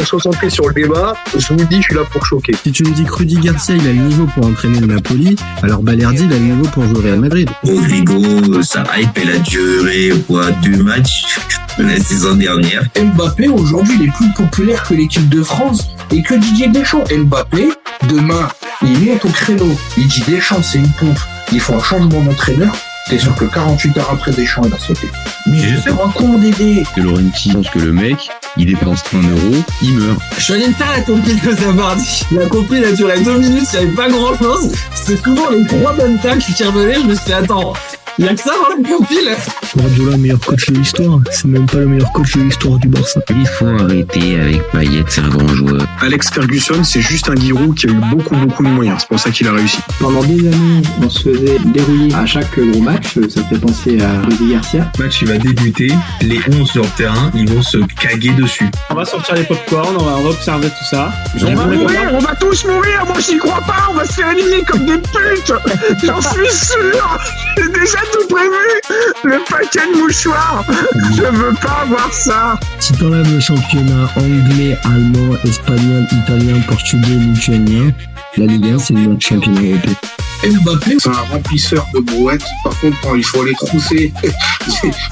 Concentré sur le débat, je vous dis, je suis là pour choquer. Si tu me dis que Rudy Garcia, il a le niveau pour entraîner le Napoli, alors Balerdi, il a le niveau pour jouer au Real Madrid. Rodrigo, sa hype, elle a duré, 2 matchs la saison dernière. Mbappé, aujourd'hui, il est plus populaire que l'équipe de France et que Didier Deschamps. Mbappé, demain, il monte au créneau. Il dit Deschamps, c'est une pompe. Il faut un changement d'entraîneur. T'es sûr que 48 heures après Deschamps, il va sauter. Mais je sais un con d'aider. De Laurenti pense que le mec, il dépense 1 euro, il meurt. Je suis allé me faire la compile de Zabardi. La compile a duré 2 minutes, il n'y avait pas grand chose. C'est souvent les 3 bonnes tacles qui revenaient. Je me suis dit, attends, il n'y a que ça dans la compile. Guardiola, meilleur coach de l'histoire. C'est même pas le meilleur coach de l'histoire du Barça. Il faut arrêter avec Payet, c'est un grand joueur. Alex Ferguson, c'est juste un Giroud qui a eu beaucoup de moyens. C'est pour ça qu'il a réussi. Pendant des années, on se faisait dérouiller à chaque gros match. Ça fait penser à Rudy Garcia. Le match, il va débuter. Les 11 sur le terrain, ils vont se caguer dessus. On va sortir les pop-corn, on va observer tout ça. On va tous mourir. Moi, j'y crois pas. On va se faire éliminer comme des putes. J'en suis sûr. J'ai déjà tout prévu. Le paquet de mouchoirs. Je veux pas avoir ça. Si t'enlèves le championnat anglais, allemand, espagnol, italien, portugais, lituanien, la Ligue 1, c'est le meilleur championnat européen. Mbappé, c'est un remplisseur de brouettes. Par contre, quand il faut aller trousser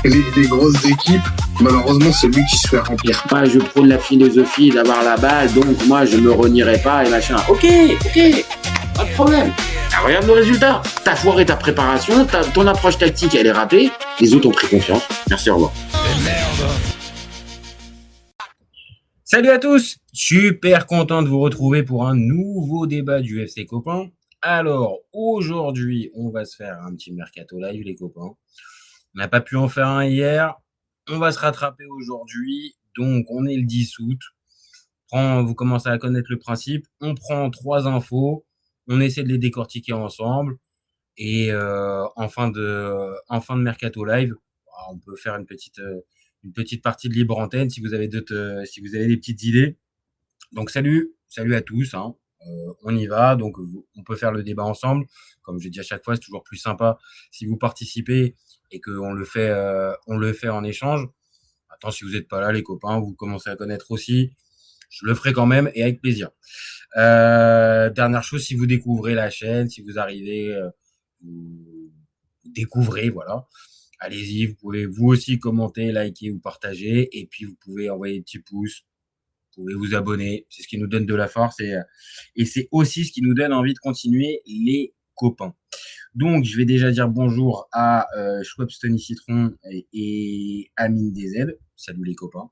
les grosses équipes, malheureusement, c'est lui qui se fait remplir. Moi, je prône la philosophie d'avoir la balle, donc moi, je me renierai pas et machin. Ok, pas de problème. Ah, regarde le résultat. T'as foiré ta préparation, ton approche tactique, elle est ratée. Les autres ont pris confiance. Merci, au revoir. Salut à tous, super content de vous retrouver pour un nouveau débat du FC Copain. Alors, aujourd'hui, on va se faire un petit mercato live, les copains. On n'a pas pu en faire un hier. On va se rattraper aujourd'hui. Donc, on est le 10 août. Vous commencez à connaître le principe. On prend 3 infos. On essaie de les décortiquer ensemble. Et en fin de mercato live, on peut faire une petite partie de libre antenne si vous avez des petites idées. Donc, salut à tous. On y va, donc on peut faire le débat ensemble. Comme je dis à chaque fois, c'est toujours plus sympa si vous participez et qu'on le fait en échange. Attends, si vous n'êtes pas là, les copains, vous commencez à connaître aussi. Je le ferai quand même et avec plaisir. Dernière chose, si vous découvrez la chaîne, si vous arrivez, vous découvrez, voilà. Allez-y, vous pouvez vous aussi commenter, liker ou partager. Et puis, vous pouvez envoyer des petits pouces. Vous pouvez vous abonner, c'est ce qui nous donne de la force et c'est aussi ce qui nous donne envie de continuer, les copains. Donc, je vais déjà dire bonjour à Schweppes Tony Citron et Amine DZ. Salut les copains.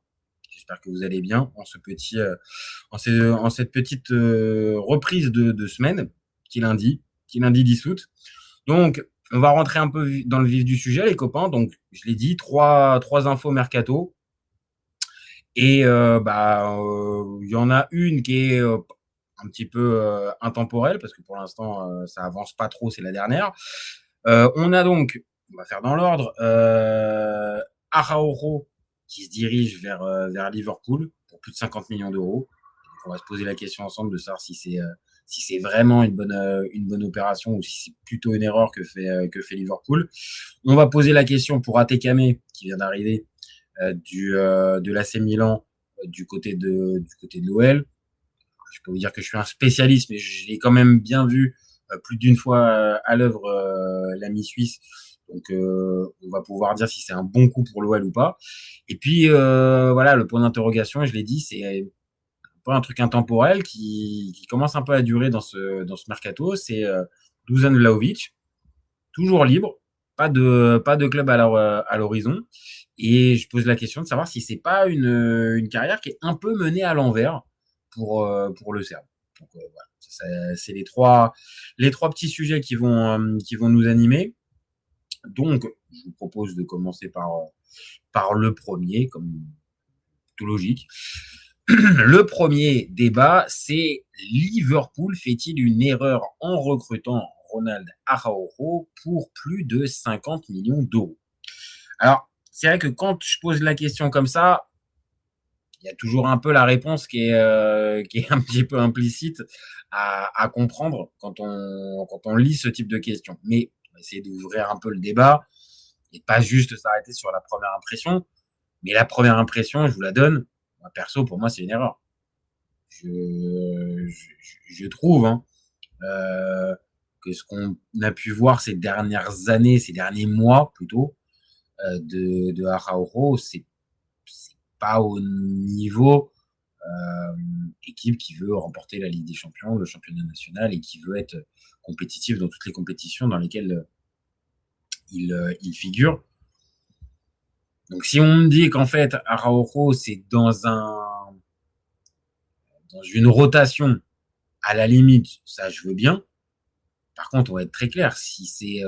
J'espère que vous allez bien en cette petite reprise de semaine qui est lundi 10 août. Donc, on va rentrer un peu dans le vif du sujet, les copains. Donc, je l'ai dit, trois infos mercato. Et il y en a une qui est un petit peu intemporelle parce que pour l'instant ça avance pas trop, c'est la dernière. On a donc, on va faire dans l'ordre, Araujo qui se dirige vers Liverpool pour plus de 50 millions d'euros. Donc, on va se poser la question ensemble de savoir si c'est vraiment une bonne opération ou si c'est plutôt une erreur que fait Liverpool. On va poser la question pour Atekame qui vient d'arriver. De l'AC Milan du côté de l'OL. Je peux vous dire que je suis un spécialiste, mais je l'ai quand même bien vu plus d'une fois à l'œuvre, l'ami suisse. Donc, on va pouvoir dire si c'est un bon coup pour l'OL ou pas. Et puis, voilà, le point d'interrogation, je l'ai dit, c'est pas un truc intemporel qui commence un peu à durer dans ce mercato. C'est Dusan Vlahovic, toujours libre, pas de club à l'horizon. Et je pose la question de savoir si c'est pas une carrière qui est un peu menée à l'envers pour le Serbe. Donc voilà, c'est les trois petits sujets qui vont nous animer. Donc je vous propose de commencer par le premier, comme tout logique. Le premier débat, c'est Liverpool fait-il une erreur en recrutant Ronald Araujo pour plus de 50 millions d'euros? Alors, c'est vrai que quand je pose la question comme ça, il y a toujours un peu la réponse qui est un petit peu implicite à comprendre quand on lit ce type de questions. Mais on va essayer d'ouvrir un peu le débat et pas juste s'arrêter sur la première impression. Mais la première impression, je vous la donne. Moi, perso, pour moi, c'est une erreur. je trouve que ce qu'on a pu voir ces dernières années, ces derniers mois plutôt, de Araujo, c'est pas au niveau équipe qui veut remporter la Ligue des Champions, le championnat national et qui veut être compétitif dans toutes les compétitions dans lesquelles il figure. Donc si on me dit qu'en fait Araujo c'est dans une rotation, à la limite, ça je veux bien. Par contre, on va être très clair, si c'est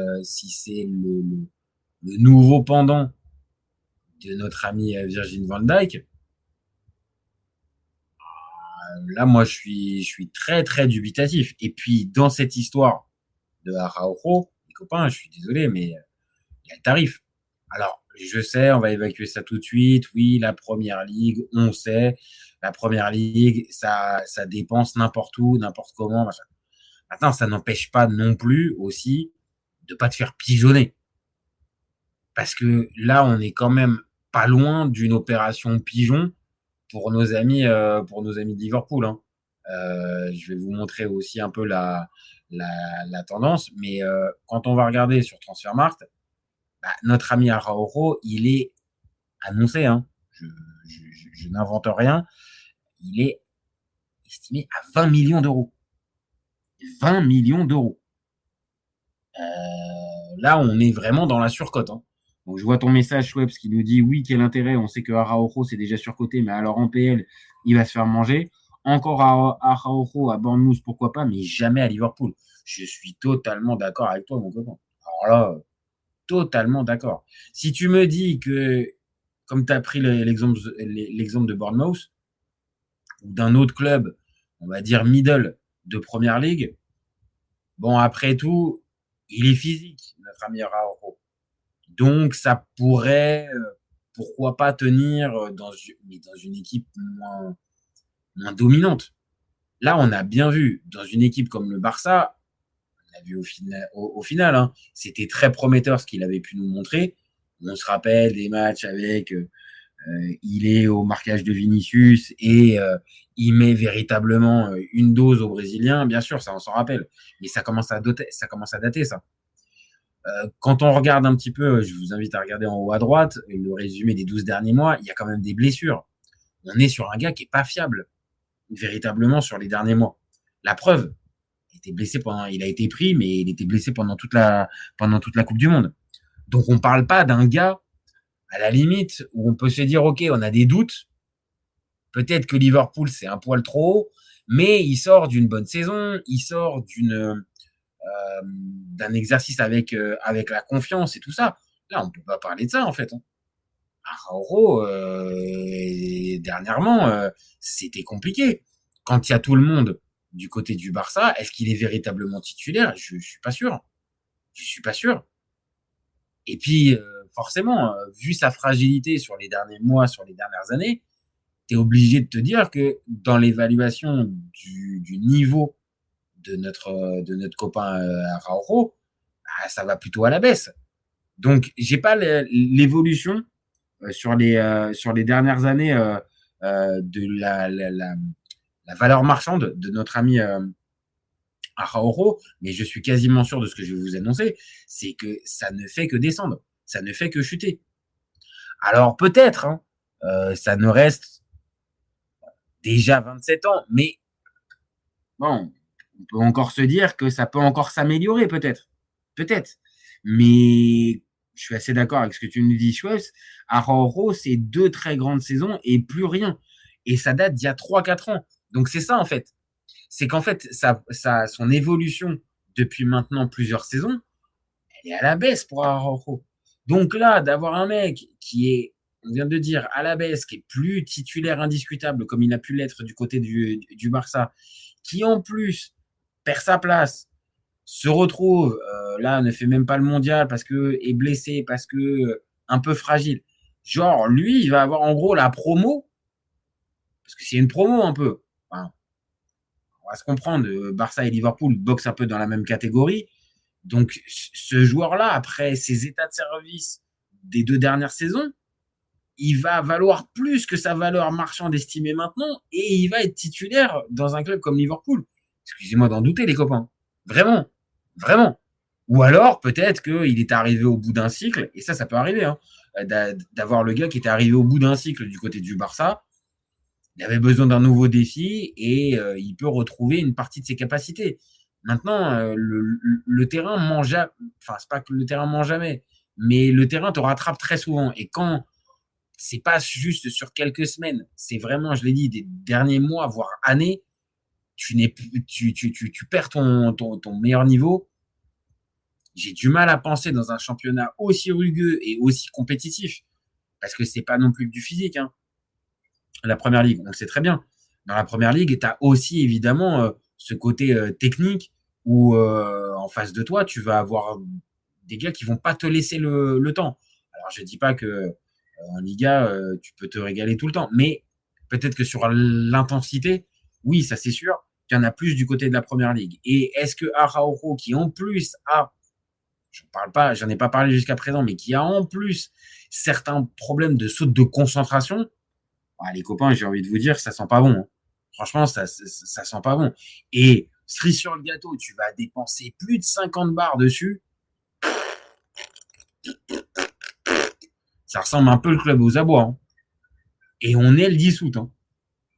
le nouveau pendant de notre ami Virgil van Dijk, là moi je suis très très dubitatif. Et puis dans cette histoire de Araujo, les copains, je suis désolé, mais il y a le tarif. Alors, je sais, on va évacuer ça tout de suite. Oui, la Première Ligue, on sait. La Première Ligue, ça dépense n'importe où, n'importe comment. Machin. Maintenant, ça n'empêche pas non plus aussi de pas te faire pigeonner. Parce que là, on est quand même pas loin d'une opération pigeon pour nos amis de Liverpool. Hein. Je vais vous montrer aussi un peu la tendance. Mais quand on va regarder sur Transfermarkt, notre ami Araujo, il est annoncé, hein, je n'invente rien, il est estimé à 20 millions d'euros. 20 millions d'euros. Là, on est vraiment dans la surcote. Hein. Donc, je vois ton message, Schweppes, qui nous dit oui, quel intérêt, on sait que Araujo, c'est déjà surcoté, mais alors en PL, il va se faire manger. Encore Araujo à Bournemouth, pourquoi pas, mais jamais à Liverpool. Je suis totalement d'accord avec toi, mon copain. Alors là, totalement d'accord. Si tu me dis que, comme tu as pris l'exemple de Bournemouth, ou d'un autre club, on va dire middle de Première Ligue, bon, après tout, il est physique, notre ami Araujo. Donc, ça pourrait, pourquoi pas tenir dans une équipe moins dominante. Là, on a bien vu, dans une équipe comme le Barça, on a vu au final, hein, c'était très prometteur ce qu'il avait pu nous montrer. On se rappelle des matchs avec il est au marquage de Vinicius et il met véritablement une dose aux Brésiliens. Bien sûr, ça on s'en rappelle, mais ça commence à dater ça. Quand on regarde un petit peu, je vous invite à regarder en haut à droite le résumé des 12 derniers mois, il y a quand même des blessures. On est sur un gars qui est pas fiable véritablement sur les derniers mois. La preuve, il a été pris, mais il était blessé pendant toute la Coupe du Monde. Donc, on parle pas d'un gars, à la limite, où on peut se dire, OK, on a des doutes. Peut-être que Liverpool, c'est un poil trop haut, mais il sort d'une bonne saison, il sort d'un exercice avec la confiance et tout ça. Là, on peut pas parler de ça, en fait. Araujo, dernièrement, c'était compliqué. Quand il y a tout le monde du côté du Barça, est-ce qu'il est véritablement titulaire? Je suis pas sûr. Et puis, forcément, vu sa fragilité sur les derniers mois, sur les dernières années, tu es obligé de te dire que dans l'évaluation du niveau de notre copain Araujo, ça va plutôt à la baisse. Donc, j'ai pas l'évolution sur les dernières années de la valeur marchande de notre ami Araujo, mais je suis quasiment sûr de ce que je vais vous annoncer, c'est que ça ne fait que descendre, ça ne fait que chuter. Alors peut-être, ça ne reste déjà 27 ans, mais bon, on peut encore se dire que ça peut encore s'améliorer, peut-être. Mais je suis assez d'accord avec ce que tu nous dis, Schweppes. Araujo, c'est 2 très grandes saisons et plus rien. Et ça date d'il y a 3-4 ans. Donc c'est ça, en fait. C'est qu'en fait, son évolution depuis maintenant plusieurs saisons, elle est à la baisse pour Araujo. Donc là, d'avoir un mec qui est, on vient de dire, à la baisse, qui est plus titulaire indiscutable, comme il a pu l'être du côté du Barça, qui en plus perd sa place, se retrouve, là, ne fait même pas le mondial parce que est blessé, parce que un peu fragile. Genre, lui, il va avoir en gros la promo, parce que c'est une promo un peu. Enfin, on va se comprendre, Barça et Liverpool boxent un peu dans la même catégorie. Donc, ce joueur-là, après ses états de service des 2 dernières saisons, il va valoir plus que sa valeur marchande estimée maintenant et il va être titulaire dans un club comme Liverpool. Excusez-moi d'en douter, les copains. Vraiment. Vraiment. Ou alors, peut-être qu'il est arrivé au bout d'un cycle, et ça peut arriver, hein, d'avoir le gars qui était arrivé au bout d'un cycle du côté du Barça. Il avait besoin d'un nouveau défi et il peut retrouver une partie de ses capacités. Maintenant, le terrain mange, enfin, c'est pas que le terrain mange jamais, mais le terrain te rattrape très souvent. Et quand c'est pas juste sur quelques semaines, c'est vraiment, je l'ai dit, des derniers mois, voire années, tu perds ton meilleur niveau. J'ai du mal à penser dans un championnat aussi rugueux et aussi compétitif, parce que c'est pas non plus du physique, hein. La première ligue, on le sait très bien. Dans la première ligue, tu as aussi évidemment ce côté technique où en face de toi, tu vas avoir des gars qui vont pas te laisser le temps. Alors, je dis pas que en Liga, tu peux te régaler tout le temps, mais peut-être que sur l'intensité, oui, ça c'est sûr, qu'il y en a plus du côté de la première ligue. Et est-ce que Araujo, qui en plus a, j'en ai pas parlé jusqu'à présent, mais qui a en plus certains problèmes de saute de concentration, les copains, j'ai envie de vous dire, ça sent pas bon, hein. Franchement, ça sent pas bon. Et cerise sur le gâteau, tu vas dépenser plus de 50 bars dessus. Ça ressemble un peu le club aux abois, hein. Et on est le 10 août, hein.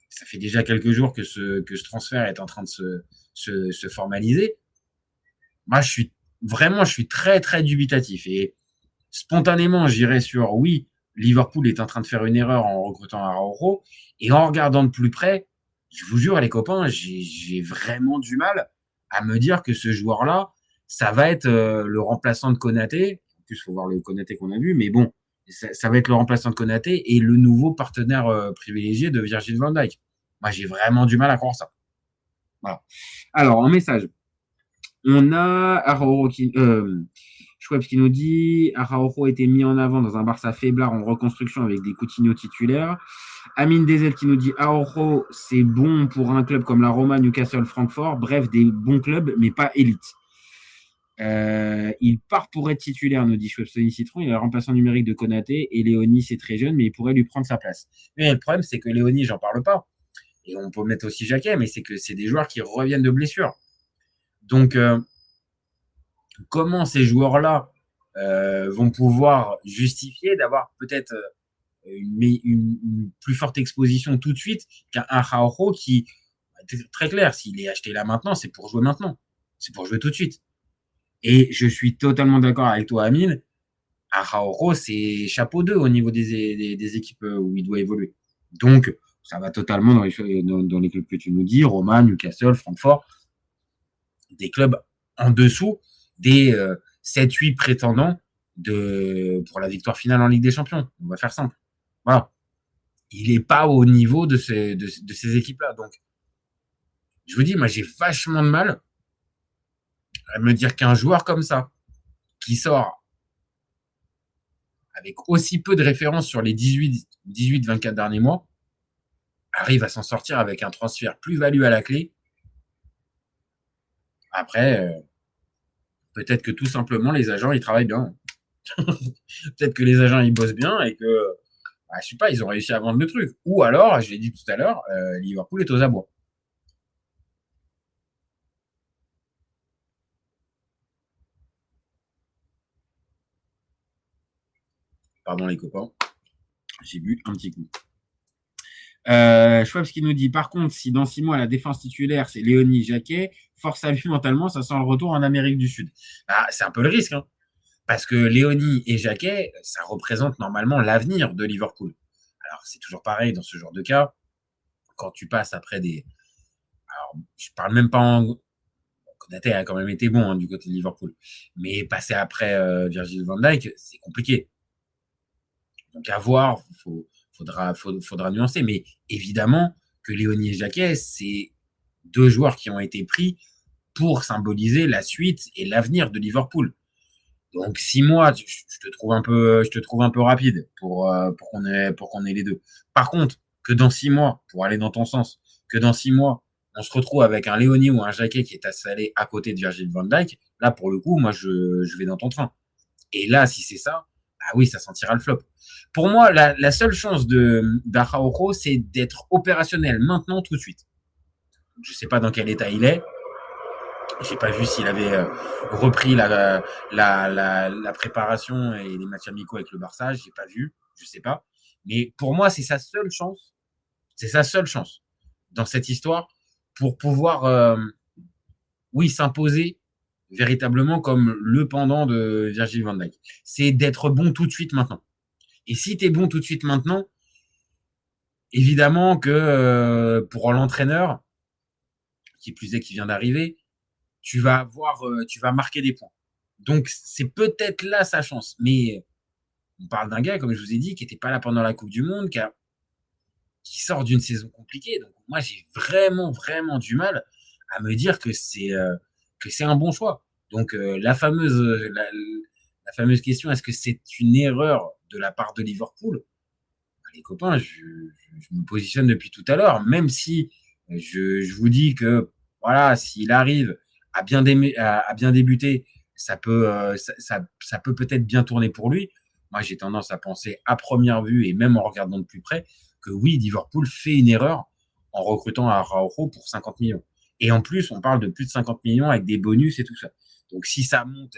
Ça fait déjà quelques jours que ce transfert est en train de se formaliser. Moi, je suis très, très dubitatif. Et spontanément, j'irais sur oui, Liverpool est en train de faire une erreur en recrutant Araujo. Et en regardant de plus près, je vous jure, les copains, j'ai vraiment du mal à me dire que ce joueur-là, ça va être le remplaçant de Konaté. En plus, il faut voir le Konaté qu'on a vu. Mais bon, ça va être le remplaçant de Konaté et le nouveau partenaire privilégié de Virgil van Dijk. Moi, j'ai vraiment du mal à croire ça. Voilà. Alors, en message, on a Araujo Schweppes qui nous dit Araujo a été mis en avant dans un Barça faiblard en reconstruction avec des Coutinho titulaires. Amine Dezel qui nous dit Araujo, c'est bon pour un club comme la Roma, Newcastle, Francfort. Bref, des bons clubs, mais pas élite. Il part pour être titulaire, nous dit Schweppes Citron. Il est le remplaçant numérique de Konaté et Léonie, c'est très jeune, mais il pourrait lui prendre sa place. Mais le problème, c'est que Léonie, j'en parle pas. Et on peut mettre aussi Jacquet, mais c'est que c'est des joueurs qui reviennent de blessures. Donc, comment ces joueurs-là vont pouvoir justifier d'avoir peut-être une plus forte exposition tout de suite qu'un Araujo qui, très clair, s'il est acheté là maintenant, c'est pour jouer maintenant. C'est pour jouer tout de suite. Et je suis totalement d'accord avec toi, Amine. Araujo, c'est chapeau 2 au niveau des équipes où il doit évoluer. Donc, ça va totalement dans les clubs que tu nous dis, Roma, Newcastle, Francfort, des clubs en dessous des 7-8 prétendants pour la victoire finale en Ligue des Champions. On va faire simple. Voilà. Il n'est pas au niveau de ces équipes-là. Donc, je vous dis, moi, j'ai vachement de mal à me dire qu'un joueur comme ça, qui sort avec aussi peu de références sur les 18-24 derniers mois, arrive à s'en sortir avec un transfert plus-value à la clé. Après, peut-être que tout simplement, les agents, ils travaillent bien. Peut-être que les agents, ils bossent bien et que, je sais pas, ils ont réussi à vendre le truc. Ou alors, je l'ai dit tout à l'heure, Liverpool est aux abois. Pardon les copains, j'ai bu un petit coup. Schweppes qui nous dit, par contre, si dans 6 mois, la défense titulaire, c'est Léonie Jacquet, force à lui mentalement, ça sent le retour en Amérique du Sud. C'est un peu le risque, hein, parce que Léonie et Jacquet, ça représente normalement l'avenir de Liverpool. Alors, c'est toujours pareil dans ce genre de cas. Quand tu passes après des... Alors, je parle même pas en... Konaté a quand même été bon, hein, du côté de Liverpool. Mais passer après Virgil van Dijk, c'est compliqué. Donc, à voir, faudra nuancer. Mais évidemment que Léonie et Jacquet, c'est 2 joueurs qui ont été pris pour symboliser la suite et l'avenir de Liverpool. Donc 6 mois, je te trouve un peu rapide pour qu'on ait les deux. Par contre, que dans 6 mois, pour aller dans ton sens, que dans 6 mois, on se retrouve avec un Léonie ou un Jacquet qui est installé à côté de Virgil van Dijk, là pour le coup, moi je vais dans ton train. Et là, si c'est ça, ah oui, ça sentira le flop. Pour moi, la seule chance d'Araujo, c'est d'être opérationnel maintenant, tout de suite. Je sais pas dans quel état il est. J'ai pas vu s'il avait repris la préparation et les matchs amicaux avec le Barça. J'ai pas vu, je sais pas. Mais pour moi, c'est sa seule chance. C'est sa seule chance dans cette histoire pour pouvoir, oui, s'imposer véritablement comme le pendant de Virgil van Dijk. C'est d'être bon tout de suite maintenant. Et si tu es bon tout de suite maintenant, évidemment que pour l'entraîneur, qui plus est qui vient d'arriver, tu vas marquer des points. Donc c'est peut-être là sa chance. Mais on parle d'un gars, comme je vous ai dit, qui n'était pas là pendant la Coupe du Monde, qui sort d'une saison compliquée. Donc moi j'ai vraiment, vraiment du mal à me dire que c'est un bon choix. Donc la fameuse question, est-ce que c'est une erreur de la part de Liverpool? Les copains, je me positionne depuis tout à l'heure, même si je vous dis que voilà, s'il arrive à bien débuter, ça peut peut-être bien tourner pour lui. Moi, j'ai tendance à penser à première vue et même en regardant de plus près que oui, Liverpool fait une erreur en recrutant Araujo pour 50 millions. Et en plus, on parle de plus de 50 millions avec des bonus et tout ça. Donc, si ça monte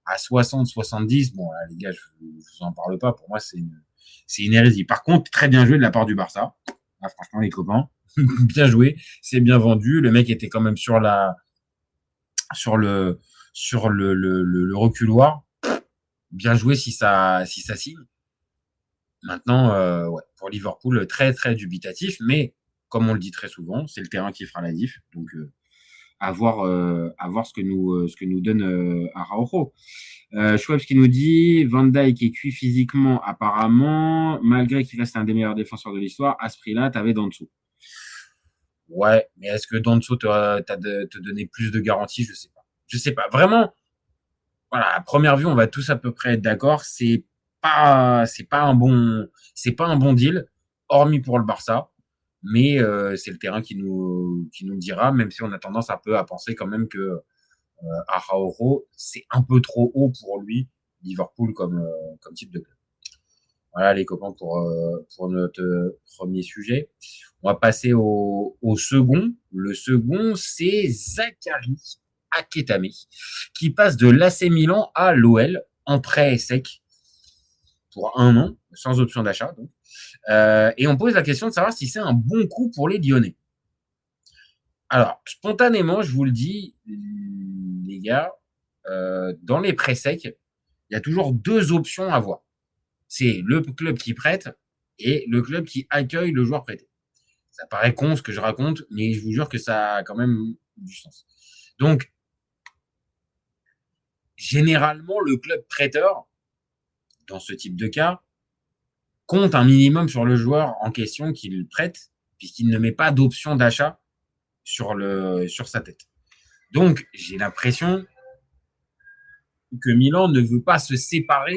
à 60, 70, bon, là, les gars, je vous en parle pas. Pour moi, c'est une hérésie. Par contre, très bien joué de la part du Barça. Ah, franchement, les copains, bien joué. C'est bien vendu. Le mec était quand même sur le reculoir. Bien joué si ça signe. Maintenant, ouais, pour Liverpool, très, très dubitatif. Mais, comme on le dit très souvent, c'est le terrain qui fera la diff. Donc, à voir ce que nous donne Araujo. Schwabs qui nous dit Van Dijk est cuit physiquement apparemment, malgré qu'il reste un des meilleurs défenseurs de l'histoire. À ce prix-là, t'avais Danso. Ouais, mais est-ce que Danso te donné plus de garanties? Je sais pas. Vraiment, voilà, à première vue, on va tous à peu près être d'accord. C'est pas un bon deal, hormis pour le Barça. Mais c'est le terrain qui nous dira, même si on a tendance un peu à penser quand même que Araujo, c'est un peu trop haut pour lui, Liverpool, comme type de club. Voilà les copains pour notre premier sujet. On va passer au second. Le second, c'est Zachary Aketame, qui passe de l'AC Milan à l'OL en prêt sec pour 1 an, sans option d'achat. Donc. Et on pose la question de savoir si c'est un bon coup pour les Lyonnais. Alors, spontanément, je vous le dis, les gars, dans les prêts secs, il y a toujours 2 options à voir. C'est le club qui prête et le club qui accueille le joueur prêté. Ça paraît con ce que je raconte, mais je vous jure que ça a quand même du sens. Donc, généralement, le club prêteur, dans ce type de cas, compte un minimum sur le joueur en question qu'il prête, puisqu'il ne met pas d'option d'achat sur sa tête. Donc, j'ai l'impression que Milan ne veut pas se séparer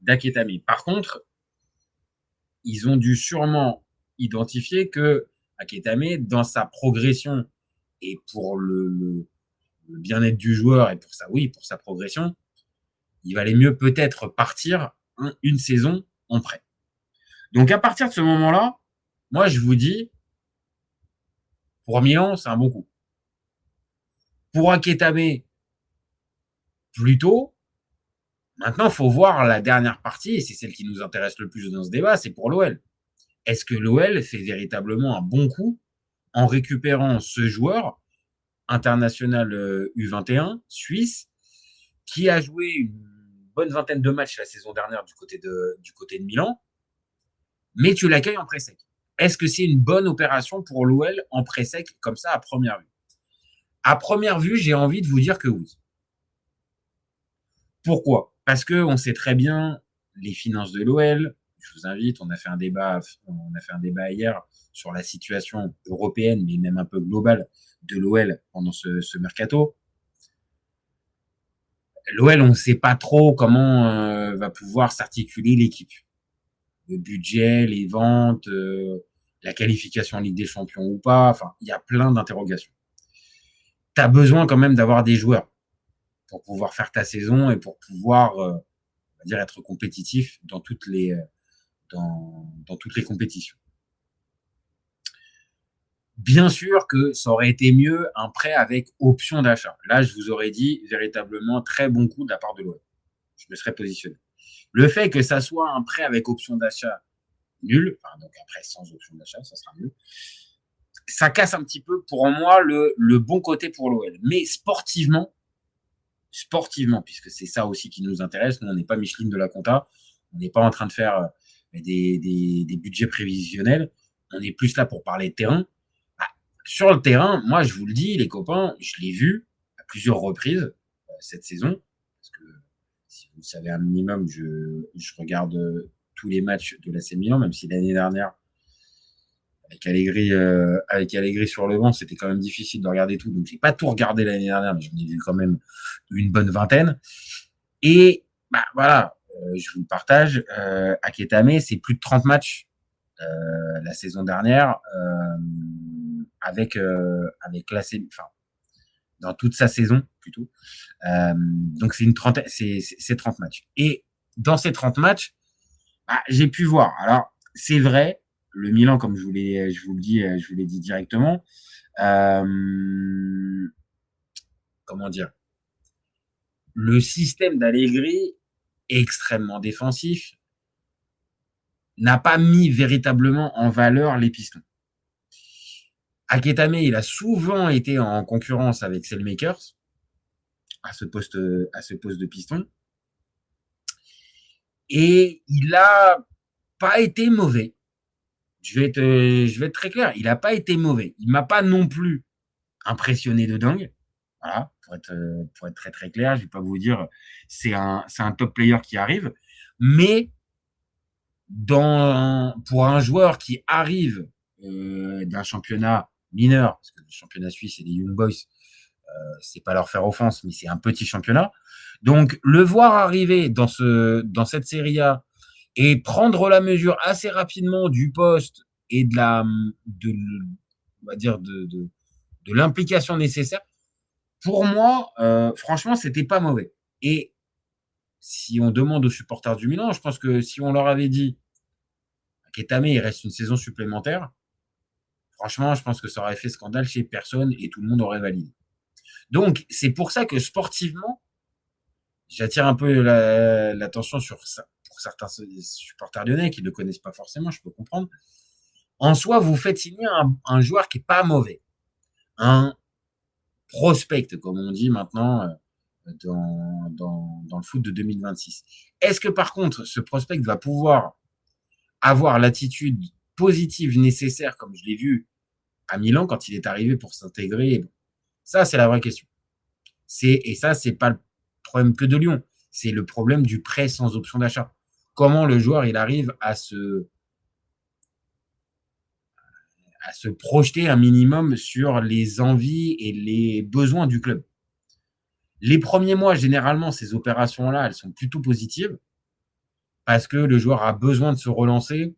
d'Aketame. Par contre, ils ont dû sûrement identifier que Aketame, dans sa progression et pour le bien-être du joueur et pour sa progression, il valait mieux peut-être partir une saison en prêt. Donc, à partir de ce moment-là, moi, je vous dis, pour Milan, c'est un bon coup. Pour Aketame, plutôt. Maintenant, il faut voir la dernière partie, et c'est celle qui nous intéresse le plus dans ce débat, c'est pour l'OL. Est-ce que l'OL fait véritablement un bon coup en récupérant ce joueur international U21, suisse, qui a joué une bonne vingtaine de matchs la saison dernière du côté de Milan, mais tu l'accueilles en prêt sec. Est-ce que c'est une bonne opération pour l'OL en prêt sec comme ça à première vue? À première vue, j'ai envie de vous dire que oui. Pourquoi? Parce qu'on sait très bien les finances de l'OL. Je vous invite, on a fait un débat hier sur la situation européenne, mais même un peu globale de l'OL pendant ce mercato. L'OL, on ne sait pas trop comment va pouvoir s'articuler l'équipe. Le budget, les ventes, la qualification en Ligue des Champions ou pas. Enfin, il y a plein d'interrogations. Tu as besoin quand même d'avoir des joueurs pour pouvoir faire ta saison et pour pouvoir dire être compétitif dans toutes les compétitions. Bien sûr que ça aurait été mieux un prêt avec option d'achat. Là, je vous aurais dit véritablement très bon coup de la part de l'OM. Je me serais positionné. Le fait que ça soit un prêt avec option d'achat nul, enfin donc un prêt sans option d'achat, ça sera mieux, ça casse un petit peu pour moi le bon côté pour l'OL. Mais sportivement, puisque c'est ça aussi qui nous intéresse, nous on n'est pas Micheline de la compta, on n'est pas en train de faire des budgets prévisionnels, on est plus là pour parler de terrain. Sur le terrain, moi, je vous le dis, les copains, je l'ai vu à plusieurs reprises cette saison. Parce que, si vous le savez un minimum, je regarde tous les matchs de l'AC Milan, même si l'année dernière, avec Allegri sur le banc, c'était quand même difficile de regarder tout. Donc, j'ai pas tout regardé l'année dernière, mais j'en ai vu quand même une bonne vingtaine. Et voilà, je vous le partage. Aketame, c'est plus de 30 matchs la saison dernière. Avec l'AC, enfin, dans toute sa saison, plutôt. Donc, c'est 30 matchs. Et dans ces 30 matchs, j'ai pu voir. Alors, c'est vrai, le Milan, comme je vous l'ai dit directement, comment dire, le système d'Allegri est extrêmement défensif, n'a pas mis véritablement en valeur les pistons. Aketame, il a souvent été en concurrence avec Selmakers à ce poste de piston. Et il a pas été mauvais. Je vais être très clair. Il a pas été mauvais. Il m'a pas non plus impressionné de dingue. Voilà, pour être très très clair, je vais pas vous dire c'est un top player qui arrive, mais pour un joueur qui arrive d'un championnat mineur, parce que le championnat suisse et les Young Boys, c'est pas leur faire offense, mais c'est un petit championnat. Donc, le voir arriver dans cette Serie A et prendre la mesure assez rapidement du poste et de l'implication nécessaire, pour moi, franchement, c'était pas mauvais. Et si on demande aux supporters du Milan, je pense que si on leur avait dit Aketame, il reste une saison supplémentaire, franchement, je pense que ça aurait fait scandale chez personne et tout le monde aurait validé. Donc, c'est pour ça que sportivement, j'attire un peu l'attention sur ça pour certains supporters lyonnais qui ne le connaissent pas forcément, je peux comprendre. En soi, vous faites signer un joueur qui n'est pas mauvais. Un prospect, comme on dit maintenant dans le foot de 2026. Est-ce que par contre, ce prospect va pouvoir avoir l'attitude positive nécessaire, comme je l'ai vu à Milan quand il est arrivé pour s'intégrer? Ça, c'est la vraie question. Et ça, c'est pas le problème que de Lyon. C'est le problème du prêt sans option d'achat. Comment le joueur, il arrive à se projeter un minimum sur les envies et les besoins du club. Les premiers mois, généralement, ces opérations-là, elles sont plutôt positives parce que le joueur a besoin de se relancer.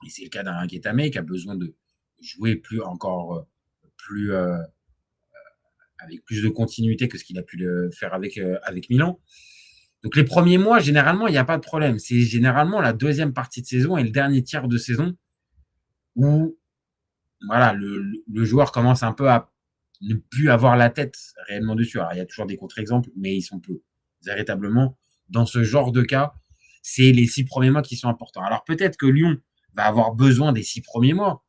Et c'est le cas d'un Aketame qui a besoin de jouer avec plus de continuité que ce qu'il a pu le faire avec Milan. Donc les premiers mois, généralement, il n'y a pas de problème. C'est généralement la deuxième partie de saison et le dernier tiers de saison où voilà, le joueur commence un peu à ne plus avoir la tête réellement dessus. Alors, il y a toujours des contre-exemples, mais ils sont peu. Véritablement, dans ce genre de cas, c'est les 6 premiers mois qui sont importants. Alors peut-être que Lyon va avoir besoin des 6 premiers mois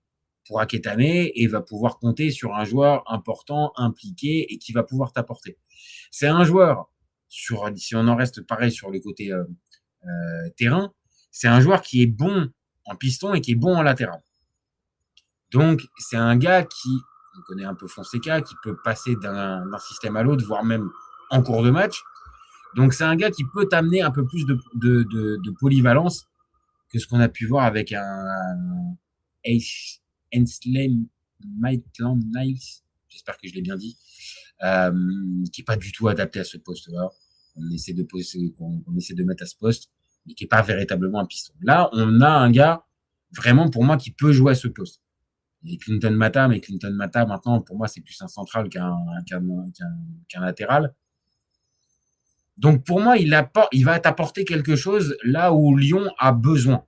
pour Aketame et va pouvoir compter sur un joueur important, impliqué et qui va pouvoir t'apporter. C'est un joueur, si on en reste pareil sur le côté terrain, c'est un joueur qui est bon en piston et qui est bon en latéral. Donc, c'est un gars on connaît un peu Fonseca, qui peut passer d'un système à l'autre, voire même en cours de match. Donc, c'est un gars qui peut t'amener un peu plus de polyvalence que ce qu'on a pu voir avec un Ainsley Maitland-Niles, j'espère que je l'ai bien dit, qui n'est pas du tout adapté à ce poste-là. On essaie de mettre à ce poste, mais qui n'est pas véritablement un piston. Là, on a un gars, vraiment, pour moi, qui peut jouer à ce poste. Il y a Clinton Mata, mais Clinton Mata, maintenant, pour moi, c'est plus un central qu'un latéral. Donc, pour moi, il va t'apporter quelque chose là où Lyon a besoin.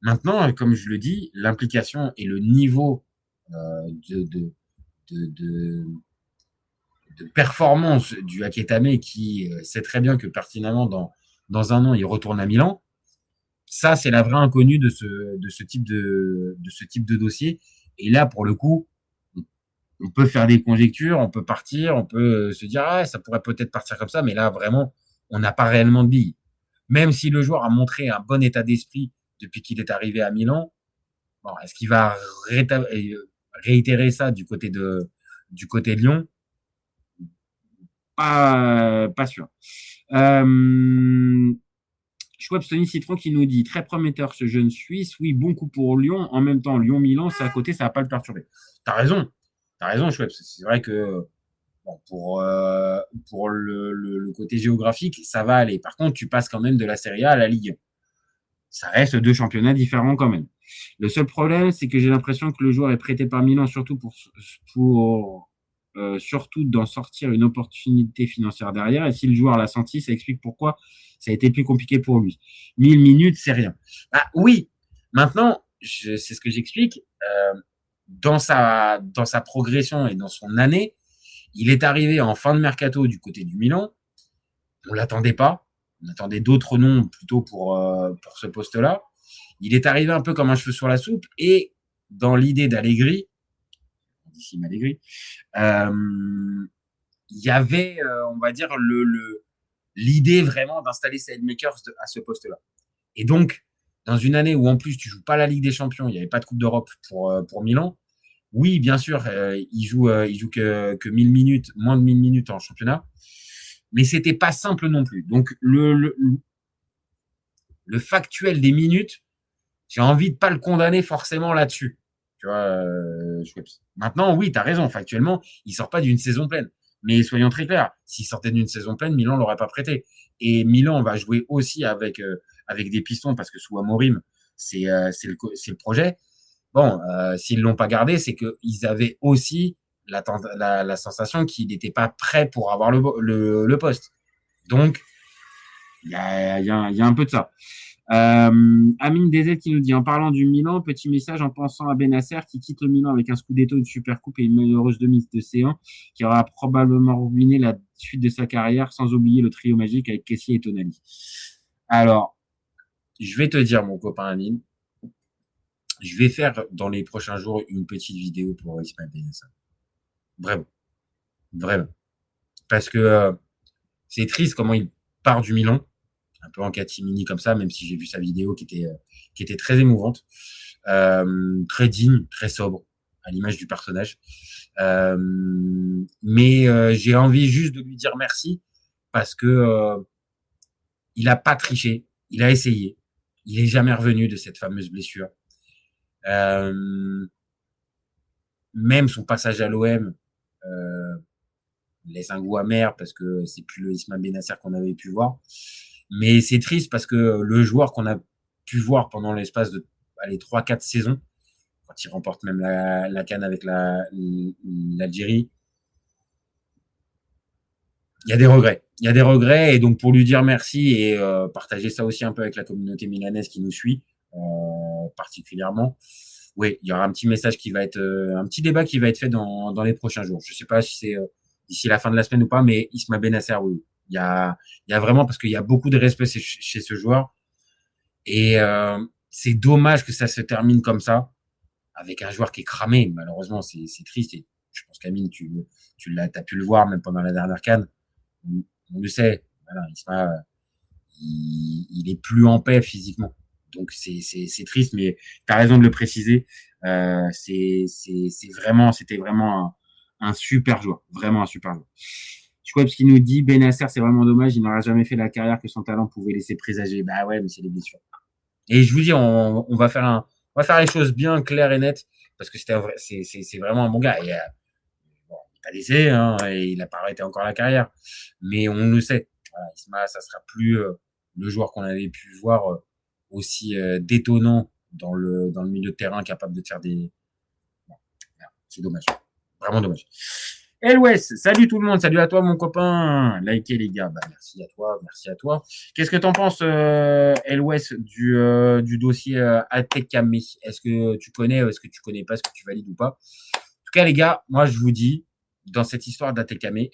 Maintenant, comme je le dis, l'implication et le niveau de performance du Aketame qui sait très bien que pertinemment, dans un an, il retourne à Milan, ça, c'est la vraie inconnue de ce type de dossier. Et là, pour le coup, on peut faire des conjectures, on peut partir, on peut se dire, ah, ça pourrait peut-être partir comme ça, mais là, vraiment, on n'a pas réellement de billes. Même si le joueur a montré un bon état d'esprit depuis qu'il est arrivé à Milan, bon, est-ce qu'il va réitérer ça du côté de Lyon? Pas sûr. Schwab Sony Citron qui nous dit très prometteur ce jeune Suisse, oui, bon coup pour Lyon. En même temps, Lyon-Milan, c'est à côté, ça va pas le perturber. T'as raison, Schwab. C'est vrai que bon, pour le côté géographique, ça va aller. Par contre, tu passes quand même de la Serie A à la Ligue 1. Ça reste 2 championnats différents quand même. Le seul problème, c'est que j'ai l'impression que le joueur est prêté par Milan surtout surtout d'en sortir une opportunité financière derrière. Et si le joueur l'a senti, ça explique pourquoi ça a été plus compliqué pour lui. 1000 minutes, c'est rien. Ah oui, maintenant, c'est ce que j'explique. Dans sa progression et dans son année, il est arrivé en fin de mercato du côté du Milan. On l'attendait pas. On attendait d'autres noms plutôt pour ce poste-là. Il est arrivé un peu comme un cheveu sur la soupe. Et dans l'idée d'Allegri, d'ici Allegri, il y avait, on va dire, l'idée vraiment d'installer Saelmakers à ce poste-là. Et donc, dans une année où en plus tu joues pas la Ligue des Champions, il n'y avait pas de Coupe d'Europe pour Milan. Oui, bien sûr, il joue que 1000 minutes, moins de 1000 minutes en championnat, mais c'était pas simple non plus. Donc le factuel des minutes, j'ai envie de pas le condamner forcément là-dessus. Tu vois, maintenant, oui, tu as raison, factuellement, il sort pas d'une saison pleine. Mais soyons très clairs, s'il sortait d'une saison pleine, Milan l'aurait pas prêté. Et Milan va jouer aussi avec des pistons parce que sous Amorim, c'est le projet. Bon, s'ils l'ont pas gardé, c'est qu'ils avaient aussi la sensation qu'il n'était pas prêt pour avoir le poste. Donc, il y a un peu de ça. Amine DZ qui nous dit en parlant du Milan, petit message en pensant à Benasser qui quitte le Milan avec un Scudetto, une Supercoupe et une malheureuse demi de C1 qui aura probablement ruiné la suite de sa carrière, sans oublier le trio magique avec Kessié et Tonali. Alors, je vais te dire, mon copain Amine, je vais faire dans les prochains jours une petite vidéo pour Ismaël Benasser. Vraiment. Parce que c'est triste comment il part du Milan. Un peu en catimini comme ça, même si j'ai vu sa vidéo qui était très émouvante, très digne, très sobre, à l'image du personnage. Mais j'ai envie juste de lui dire merci parce que il a pas triché, il a essayé, il est jamais revenu de cette fameuse blessure. Même son passage à l'OM laisse un goût amer parce que c'est plus le Ismaël Benasser qu'on avait pu voir. Mais c'est triste parce que le joueur qu'on a pu voir pendant l'espace de 3-4 saisons, quand il remporte même la CAN avec l'Algérie, il y a des regrets. Et donc, pour lui dire merci et partager ça aussi un peu avec la communauté milanaise qui nous suit, particulièrement, oui, il y aura un petit message qui va être, un petit débat qui va être fait dans les prochains jours. Je sais pas si c'est d'ici la fin de la semaine ou pas, mais Ismaël Benasser, oui. Il y a vraiment, parce qu'il y a beaucoup de respect chez ce joueur. Et c'est dommage que ça se termine comme ça, avec un joueur qui est cramé. Malheureusement, c'est triste. Et je pense qu'Amine, t'as pu le voir, même pendant la dernière CAN. On le sait. Voilà, Isma, il est plus en paix physiquement. Donc, c'est triste, mais t'as raison de le préciser. C'était vraiment un super joueur. Vraiment un super joueur. Schwabs qui nous dit Benasser, c'est vraiment dommage, il n'aura jamais fait la carrière que son talent pouvait laisser présager. Bah ouais, mais c'est les blessures. Et je vous dis, on va faire les choses bien claires et nettes parce que c'est vraiment un bon gars. Et, bon, il t'a laissé, hein, et il a pas arrêté encore la carrière. Mais on le sait. Voilà, Isma, ça sera plus le joueur qu'on avait pu voir aussi détonnant dans le milieu de terrain, capable de faire des. Bon, c'est dommage. Vraiment dommage. Elwes, salut tout le monde, salut à toi mon copain. Likez les gars, bah, merci à toi, merci à toi. Qu'est-ce que t'en penses, Elwes, du dossier Atekame? Est-ce que tu connais, est-ce que tu connais pas, est-ce que tu valides ou pas? En tout cas les gars, moi je vous dis, dans cette histoire d'Atekame,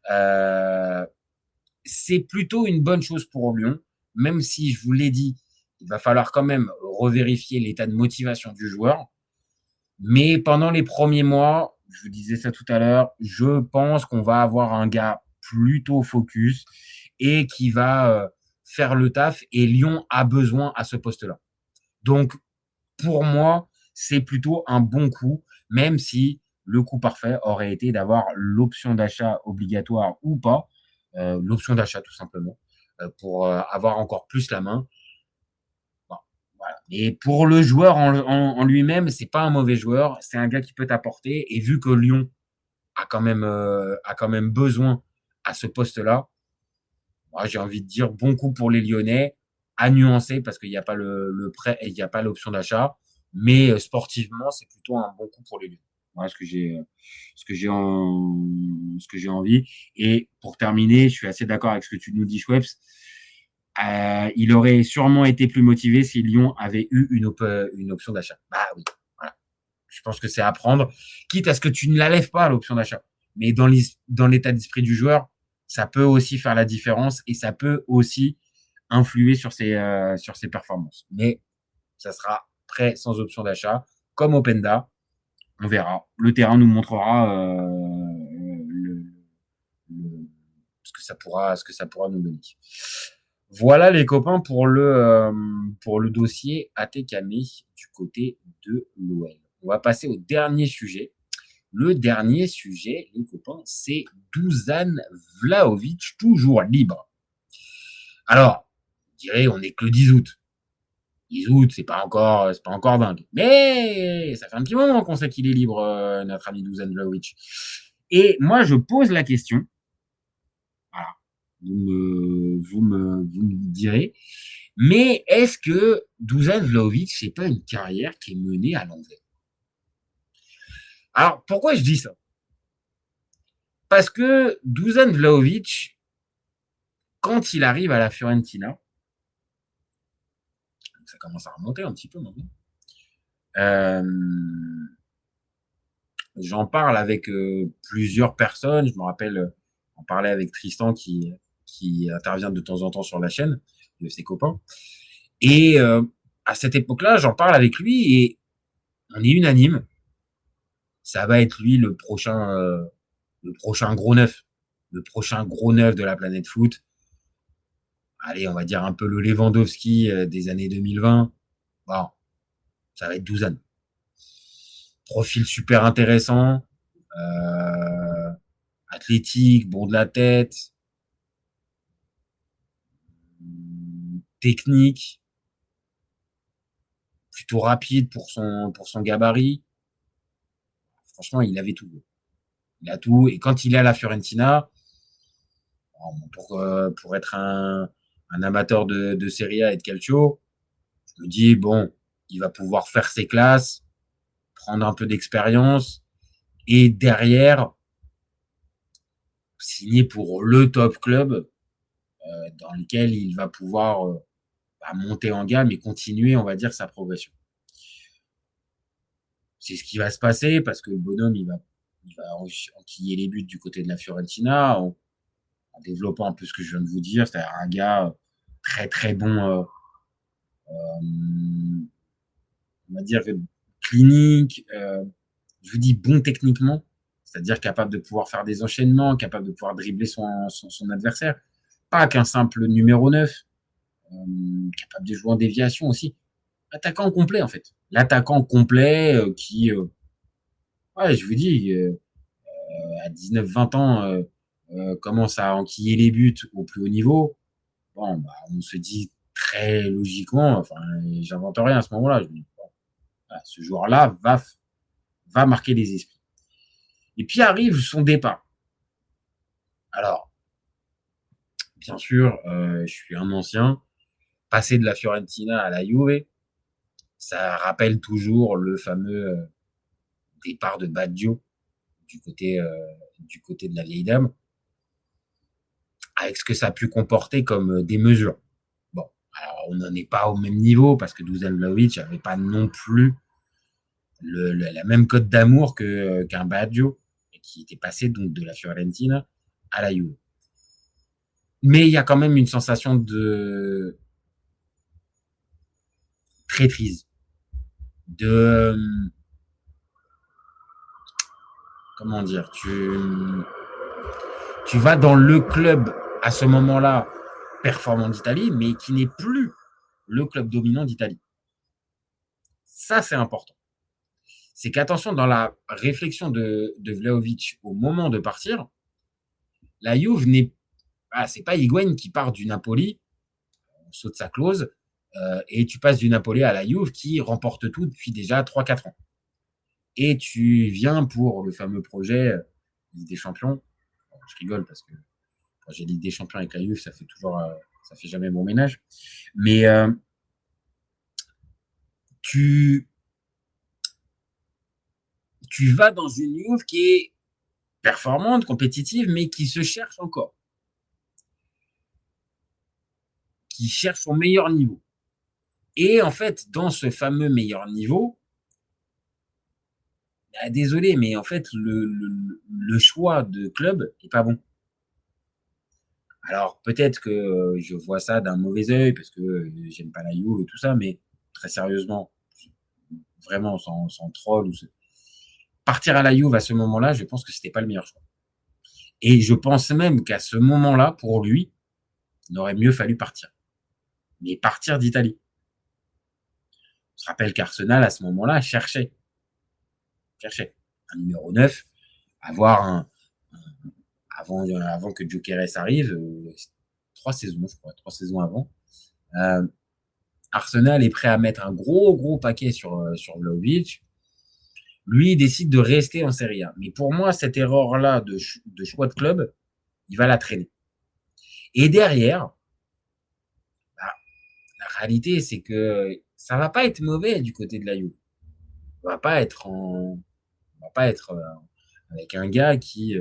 euh, c'est plutôt une bonne chose pour Lyon, même si je vous l'ai dit, il va falloir quand même revérifier l'état de motivation du joueur. Mais pendant les premiers mois, je vous disais ça tout à l'heure, je pense qu'on va avoir un gars plutôt focus et qui va faire le taf. Et Lyon a besoin à ce poste-là. Donc, pour moi, c'est plutôt un bon coup, même si le coup parfait aurait été d'avoir l'option d'achat obligatoire ou pas, l'option d'achat tout simplement, pour avoir encore plus la main. Bon, voilà. Et pour le joueur en lui-même, c'est pas un mauvais joueur, c'est un gars qui peut t'apporter. Et vu que Lyon a quand même besoin à ce poste-là, moi, j'ai envie de dire bon coup pour les Lyonnais, à nuancer parce qu'il n'y a pas le prêt et il n'y a pas l'option d'achat. Mais sportivement, c'est plutôt un bon coup pour les Lyonnais. Voilà ce que j'ai envie. Et pour terminer, je suis assez d'accord avec ce que tu nous dis, Schweppes. Il aurait sûrement été plus motivé si Lyon avait eu une option d'achat. Bah oui, voilà. Je pense que c'est à prendre, quitte à ce que tu ne la lèves pas, l'option d'achat. Mais dans l'état d'esprit du joueur, ça peut aussi faire la différence et ça peut aussi influer sur ses performances. Mais ça sera prêt sans option d'achat, comme Openda. On verra. Le terrain nous montrera ce que ça pourra nous donner. Voilà les copains pour le dossier Atekame du côté de l'OL. On va passer au dernier sujet. Le dernier sujet, les copains, c'est Dusan Vlahovic, toujours libre. Alors, vous direz, on n'est que le 10 août. 10 août, c'est pas encore dingue. Mais ça fait un petit moment qu'on sait qu'il est libre, notre ami Dusan Vlahovic. Et moi, je pose la question. Voilà. Vous me direz. Mais est-ce que Dusan Vlahovic, c'est pas une carrière qui est menée à l'envers? Alors, pourquoi je dis ça? Parce que Dusan Vlahovic, quand il arrive à la Fiorentina, ça commence à remonter un petit peu maintenant. J'en parle avec plusieurs personnes. Je me rappelle en parler avec Tristan qui intervient de temps en temps sur la chaîne de ses copains. Et à cette époque-là, j'en parle avec lui et on est unanime. Ça va être lui le prochain gros neuf. Le prochain gros neuf de la planète foot. Allez, on va dire un peu le Lewandowski des années 2020. Bon, ça va être Dusan. Profil super intéressant. Athlétique, bon de la tête. Technique. Plutôt rapide pour son gabarit. Franchement, il avait tout. Il a tout. Et quand il est à la Fiorentina, pour être un amateur de Serie A et de Calcio, je me dis, bon, il va pouvoir faire ses classes, prendre un peu d'expérience et derrière, signer pour le top club dans lequel il va pouvoir monter en gamme et continuer, on va dire, sa progression. C'est ce qui va se passer parce que le bonhomme, il va enquiller les buts du côté de la Fiorentina en développant un peu ce que je viens de vous dire, c'est-à-dire un gars très très bon, on va dire clinique, je vous dis bon techniquement, c'est-à-dire capable de pouvoir faire des enchaînements, capable de pouvoir dribbler son adversaire, pas qu'un simple numéro 9, capable de jouer en déviation aussi. L'attaquant complet en fait. L'attaquant complet qui, ouais, je vous dis, à 19-20 ans, commence à enquiller les buts au plus haut niveau. Bon, bah, on se dit très logiquement, enfin, j'invente rien à ce moment-là. Je me dis, bon, voilà, ce joueur-là va marquer les esprits. Et puis arrive son départ. Alors, bien sûr, je suis un ancien. Passer de la Fiorentina à la Juve, ça rappelle toujours le fameux départ de Baggio du côté de la vieille dame, avec ce que ça a pu comporter comme des mesures. Bon, alors on n'en est pas au même niveau parce que Dusan Vlahovic n'avait pas non plus la même cote d'amour qu'un Baggio, qui était passé donc de la Fiorentina à la Juve. Mais il y a quand même une sensation de traîtrise, de comment dire, tu vas dans le club à ce moment-là performant d'Italie, mais qui n'est plus le club dominant d'Italie. Ça, c'est important. C'est qu'attention, dans la réflexion de Vlahovic au moment de partir, la Juve c'est pas Higuaín qui part du Napoli, on saute sa clause, et tu passes du Napoli à la Juve qui remporte tout depuis déjà 3-4 ans. Et tu viens pour le fameux projet Ligue des Champions. Je rigole parce que quand j'ai Ligue des Champions avec la Juve, ça fait jamais bon ménage. Mais tu vas dans une Juve qui est performante, compétitive, mais qui se cherche encore. Qui cherche son meilleur niveau. Et en fait, dans ce fameux meilleur niveau, désolé, mais en fait, le choix de club n'est pas bon. Alors, peut-être que je vois ça d'un mauvais œil, parce que j'aime pas la Juve et tout ça, mais très sérieusement, vraiment sans troll, partir à la Juve à ce moment-là, je pense que c'était pas le meilleur choix. Et je pense même qu'à ce moment-là, pour lui, il aurait mieux fallu partir. Mais partir d'Italie. On se rappelle qu'Arsenal, à ce moment-là, cherchait un numéro 9, avoir avant que Gyökeres arrive, 3 saisons avant. Arsenal est prêt à mettre un gros paquet sur Vlahovic. Lui, il décide de rester en Serie A. Mais pour moi, cette erreur-là de choix de club, il va la traîner. Et derrière, la réalité, c'est que ça va pas être mauvais du côté de la Juve. On va pas être avec un gars qui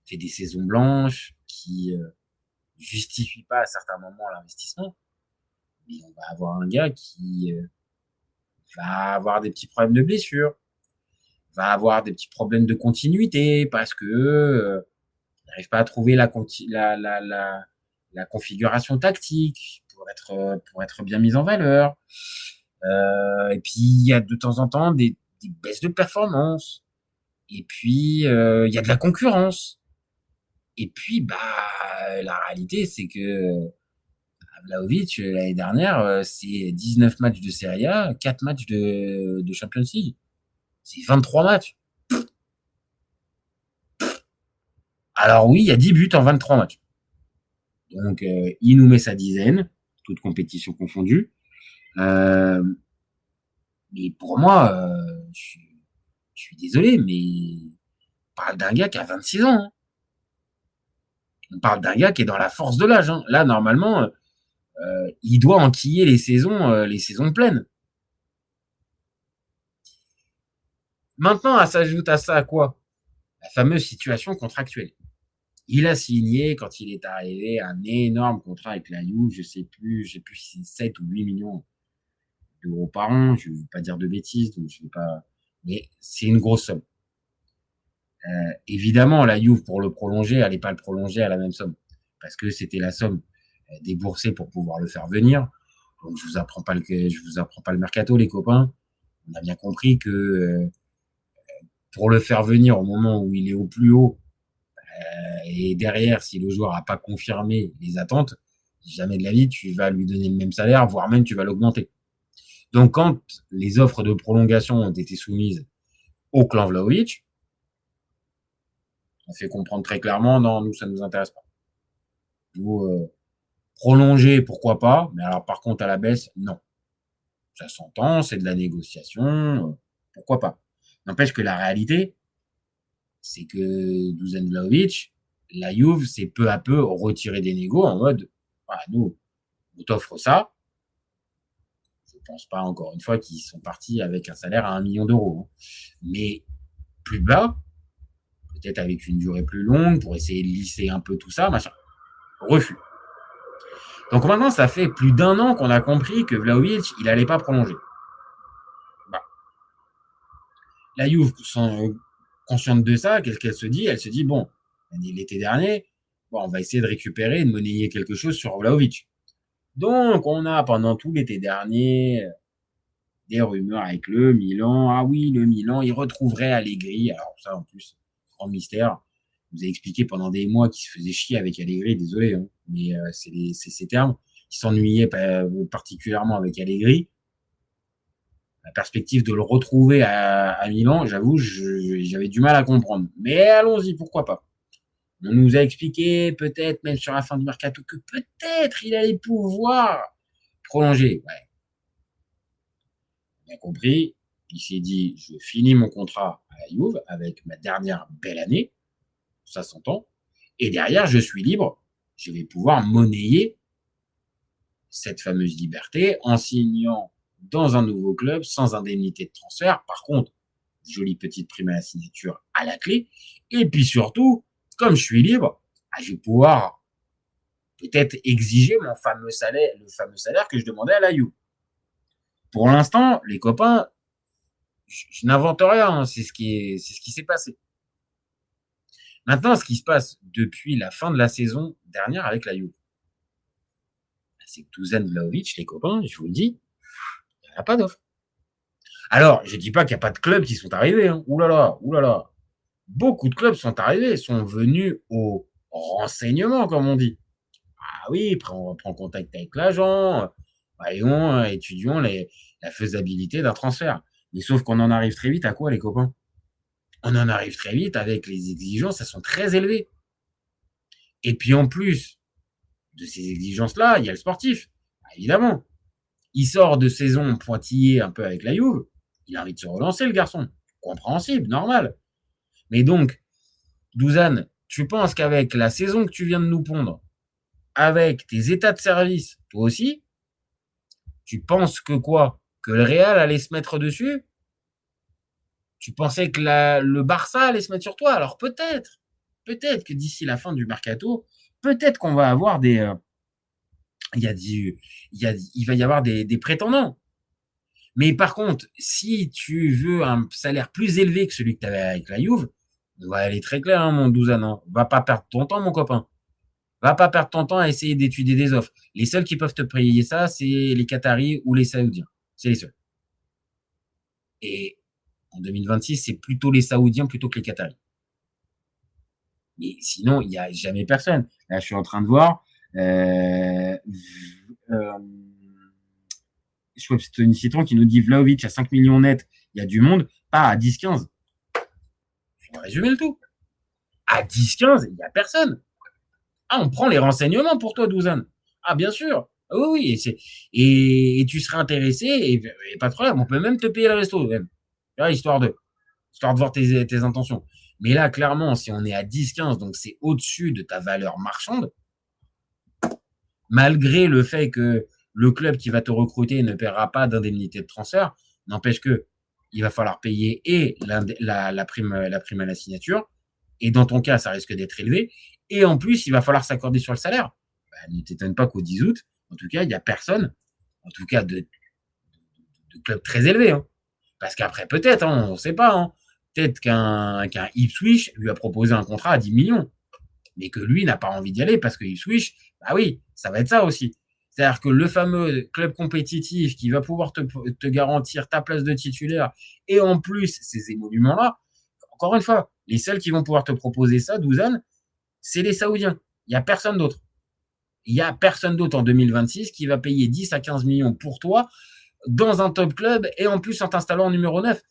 fait des saisons blanches, qui justifie pas à certains moments l'investissement. Mais on va avoir un gars qui va avoir des petits problèmes de blessure, va avoir des petits problèmes de continuité parce que n'arrive pas à trouver la configuration tactique pour être bien mise en valeur. Et puis il y a de temps en temps des baisses de performance. Et puis il y a de la concurrence. Et puis la réalité c'est que Vlahovic l'année dernière c'est 19 matchs de Serie A, 4 matchs de Champions League. C'est 23 matchs. Alors oui, il y a 10 buts en 23 matchs. Donc, il nous met sa dizaine, toutes compétitions confondues. Mais pour moi, je suis désolé, mais on parle d'un gars qui a 26 ans. Hein. On parle d'un gars qui est dans la force de l'âge. Hein. Là, normalement, il doit enquiller les saisons pleines. Maintenant, s'ajoute à ça quoi? La fameuse situation contractuelle. Il a signé, quand il est arrivé, un énorme contrat avec la Juve, je sais plus si c'est 7 ou 8 millions d'euros par an, je ne vais pas dire de bêtises, donc je vais pas, mais c'est une grosse somme. Évidemment, la Juve, pour le prolonger, elle n'allait pas le prolonger à la même somme, parce que c'était la somme déboursée pour pouvoir le faire venir. Donc, je vous apprends pas le mercato, les copains. On a bien compris que pour le faire venir au moment où il est au plus haut, et derrière, si le joueur n'a pas confirmé les attentes, jamais de la vie, tu vas lui donner le même salaire, voire même tu vas l'augmenter. Donc, quand les offres de prolongation ont été soumises au clan Vlahovic, on fait comprendre très clairement, non, nous, ça ne nous intéresse pas. Nous, prolonger, pourquoi pas, mais alors par contre, à la baisse, non. Ça s'entend, c'est de la négociation, pourquoi pas. N'empêche que la réalité, c'est que Dusan Vlahovic, la Juve s'est peu à peu retiré des négos en mode, nous, on t'offre ça. Je pense pas, encore une fois, qu'ils sont partis avec un salaire à 1 million d'euros. Mais plus bas, peut-être avec une durée plus longue, pour essayer de lisser un peu tout ça, machin. Refus. Donc maintenant, ça fait plus d'1 an qu'on a compris que Vlahovic, il n'allait pas prolonger. Bah. La Juve, consciente de ça, qu'est-ce qu'elle se dit? Elle se dit, bon, l'été dernier, bon, on va essayer de récupérer et de monnayer quelque chose sur Vlahovic. Donc, on a pendant tout l'été dernier des rumeurs avec le Milan. Ah oui, le Milan, il retrouverait Allegri. Alors ça, en plus, grand mystère. Je vous ai expliqué pendant des mois qu'il se faisait chier avec Allegri. Désolé, hein, mais c'est ces termes. Il s'ennuyait particulièrement avec Allegri. La perspective de le retrouver à Milan, j'avoue, j'avais du mal à comprendre. Mais allons-y, pourquoi pas. On nous a expliqué, peut-être même sur la fin du mercato, que peut-être il allait pouvoir prolonger. Ouais. On a compris. Il s'est dit, je finis mon contrat à la Juve avec ma dernière belle année. Ça s'entend. Et derrière, je suis libre. Je vais pouvoir monnayer cette fameuse liberté en signant dans un nouveau club sans indemnité de transfert. Par contre, jolie petite prime à la signature à la clé. Et puis surtout, comme je suis libre, je vais pouvoir peut-être exiger mon fameux salaire, le fameux salaire que je demandais à la Juve. Pour l'instant, les copains, je n'invente rien, hein, c'est ce qui s'est passé. Maintenant, ce qui se passe depuis la fin de la saison dernière avec la Juve, c'est que Dusan Vlahovic, les copains, je vous le dis, il n'y a pas d'offre. Alors, je ne dis pas qu'il n'y a pas de clubs qui sont arrivés. Hein. Ouh là là. Beaucoup de clubs sont arrivés, sont venus au renseignement, comme on dit. Ah oui, on prend contact avec l'agent, voyons, étudions la faisabilité d'un transfert. Mais sauf qu'on en arrive très vite à quoi, les copains? On en arrive très vite avec les exigences, elles sont très élevées. Et puis en plus de ces exigences-là, il y a le sportif. Évidemment, il sort de saison pointillée un peu avec la Juve, il a envie de se relancer, le garçon. Compréhensible, normal. Mais donc, Dusan, tu penses qu'avec la saison que tu viens de nous pondre, avec tes états de service, toi aussi, tu penses que quoi? Que le Real allait se mettre dessus? Tu pensais que le Barça allait se mettre sur toi? Alors peut-être que d'ici la fin du mercato, peut-être qu'on va avoir il va y avoir des prétendants. Mais par contre, si tu veux un salaire plus élevé que celui que tu avais avec la Juve, on va aller très clair, hein, mon Dusan. Hein. Va pas perdre ton temps, mon copain. Va pas perdre ton temps à essayer d'étudier des offres. Les seuls qui peuvent te payer ça, c'est les Qataris ou les Saoudiens. C'est les seuls. Et en 2026, c'est plutôt les Saoudiens plutôt que les Qataris. Mais sinon, il n'y a jamais personne. Là, je suis en train de voir. Je crois que c'est Tony Citron qui nous dit Vlahovic à 5 millions net, il y a du monde, pas à 10-15. On va résumer le tout. À 10-15, il n'y a personne. Ah, on prend les renseignements pour toi, Dusan. Ah, bien sûr. Oui, et tu serais intéressé, et pas de problème, on peut même te payer le resto, même. Histoire de voir tes intentions. Mais là, clairement, si on est à 10-15, donc c'est au-dessus de ta valeur marchande, malgré le fait que le club qui va te recruter ne paiera pas d'indemnité de transfert, n'empêche que il va falloir payer et la prime à la signature, et dans ton cas, ça risque d'être élevé, et en plus, il va falloir s'accorder sur le salaire. Ne t'étonne pas qu'au 10 août, en tout cas, il n'y a personne, en tout cas de club très élevé. Hein. Parce qu'après, peut-être, hein, on ne sait pas, hein, peut-être qu'un Ipswich lui a proposé un contrat à 10 millions, mais que lui n'a pas envie d'y aller parce que Ipswich, bah oui, ça va être ça aussi. C'est-à-dire que le fameux club compétitif qui va pouvoir te garantir ta place de titulaire et en plus ces émoluments-là, encore une fois, les seuls qui vont pouvoir te proposer ça, Dusan, c'est les Saoudiens. Il n'y a personne d'autre. Il n'y a personne d'autre en 2026 qui va payer 10 à 15 millions pour toi dans un top club et en plus en t'installant en numéro 9.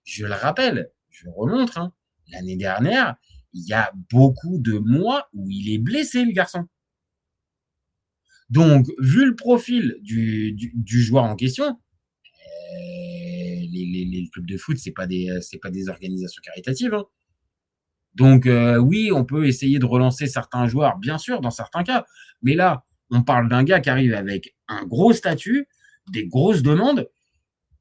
Je le rappelle, je le remontre, hein, l'année dernière, il y a beaucoup de mois où il est blessé, le garçon. Donc, vu le profil du joueur en question, les clubs de foot, c'est pas des organisations caritatives. Hein. Donc, oui, on peut essayer de relancer certains joueurs, bien sûr, dans certains cas. Mais là, on parle d'un gars qui arrive avec un gros statut, des grosses demandes,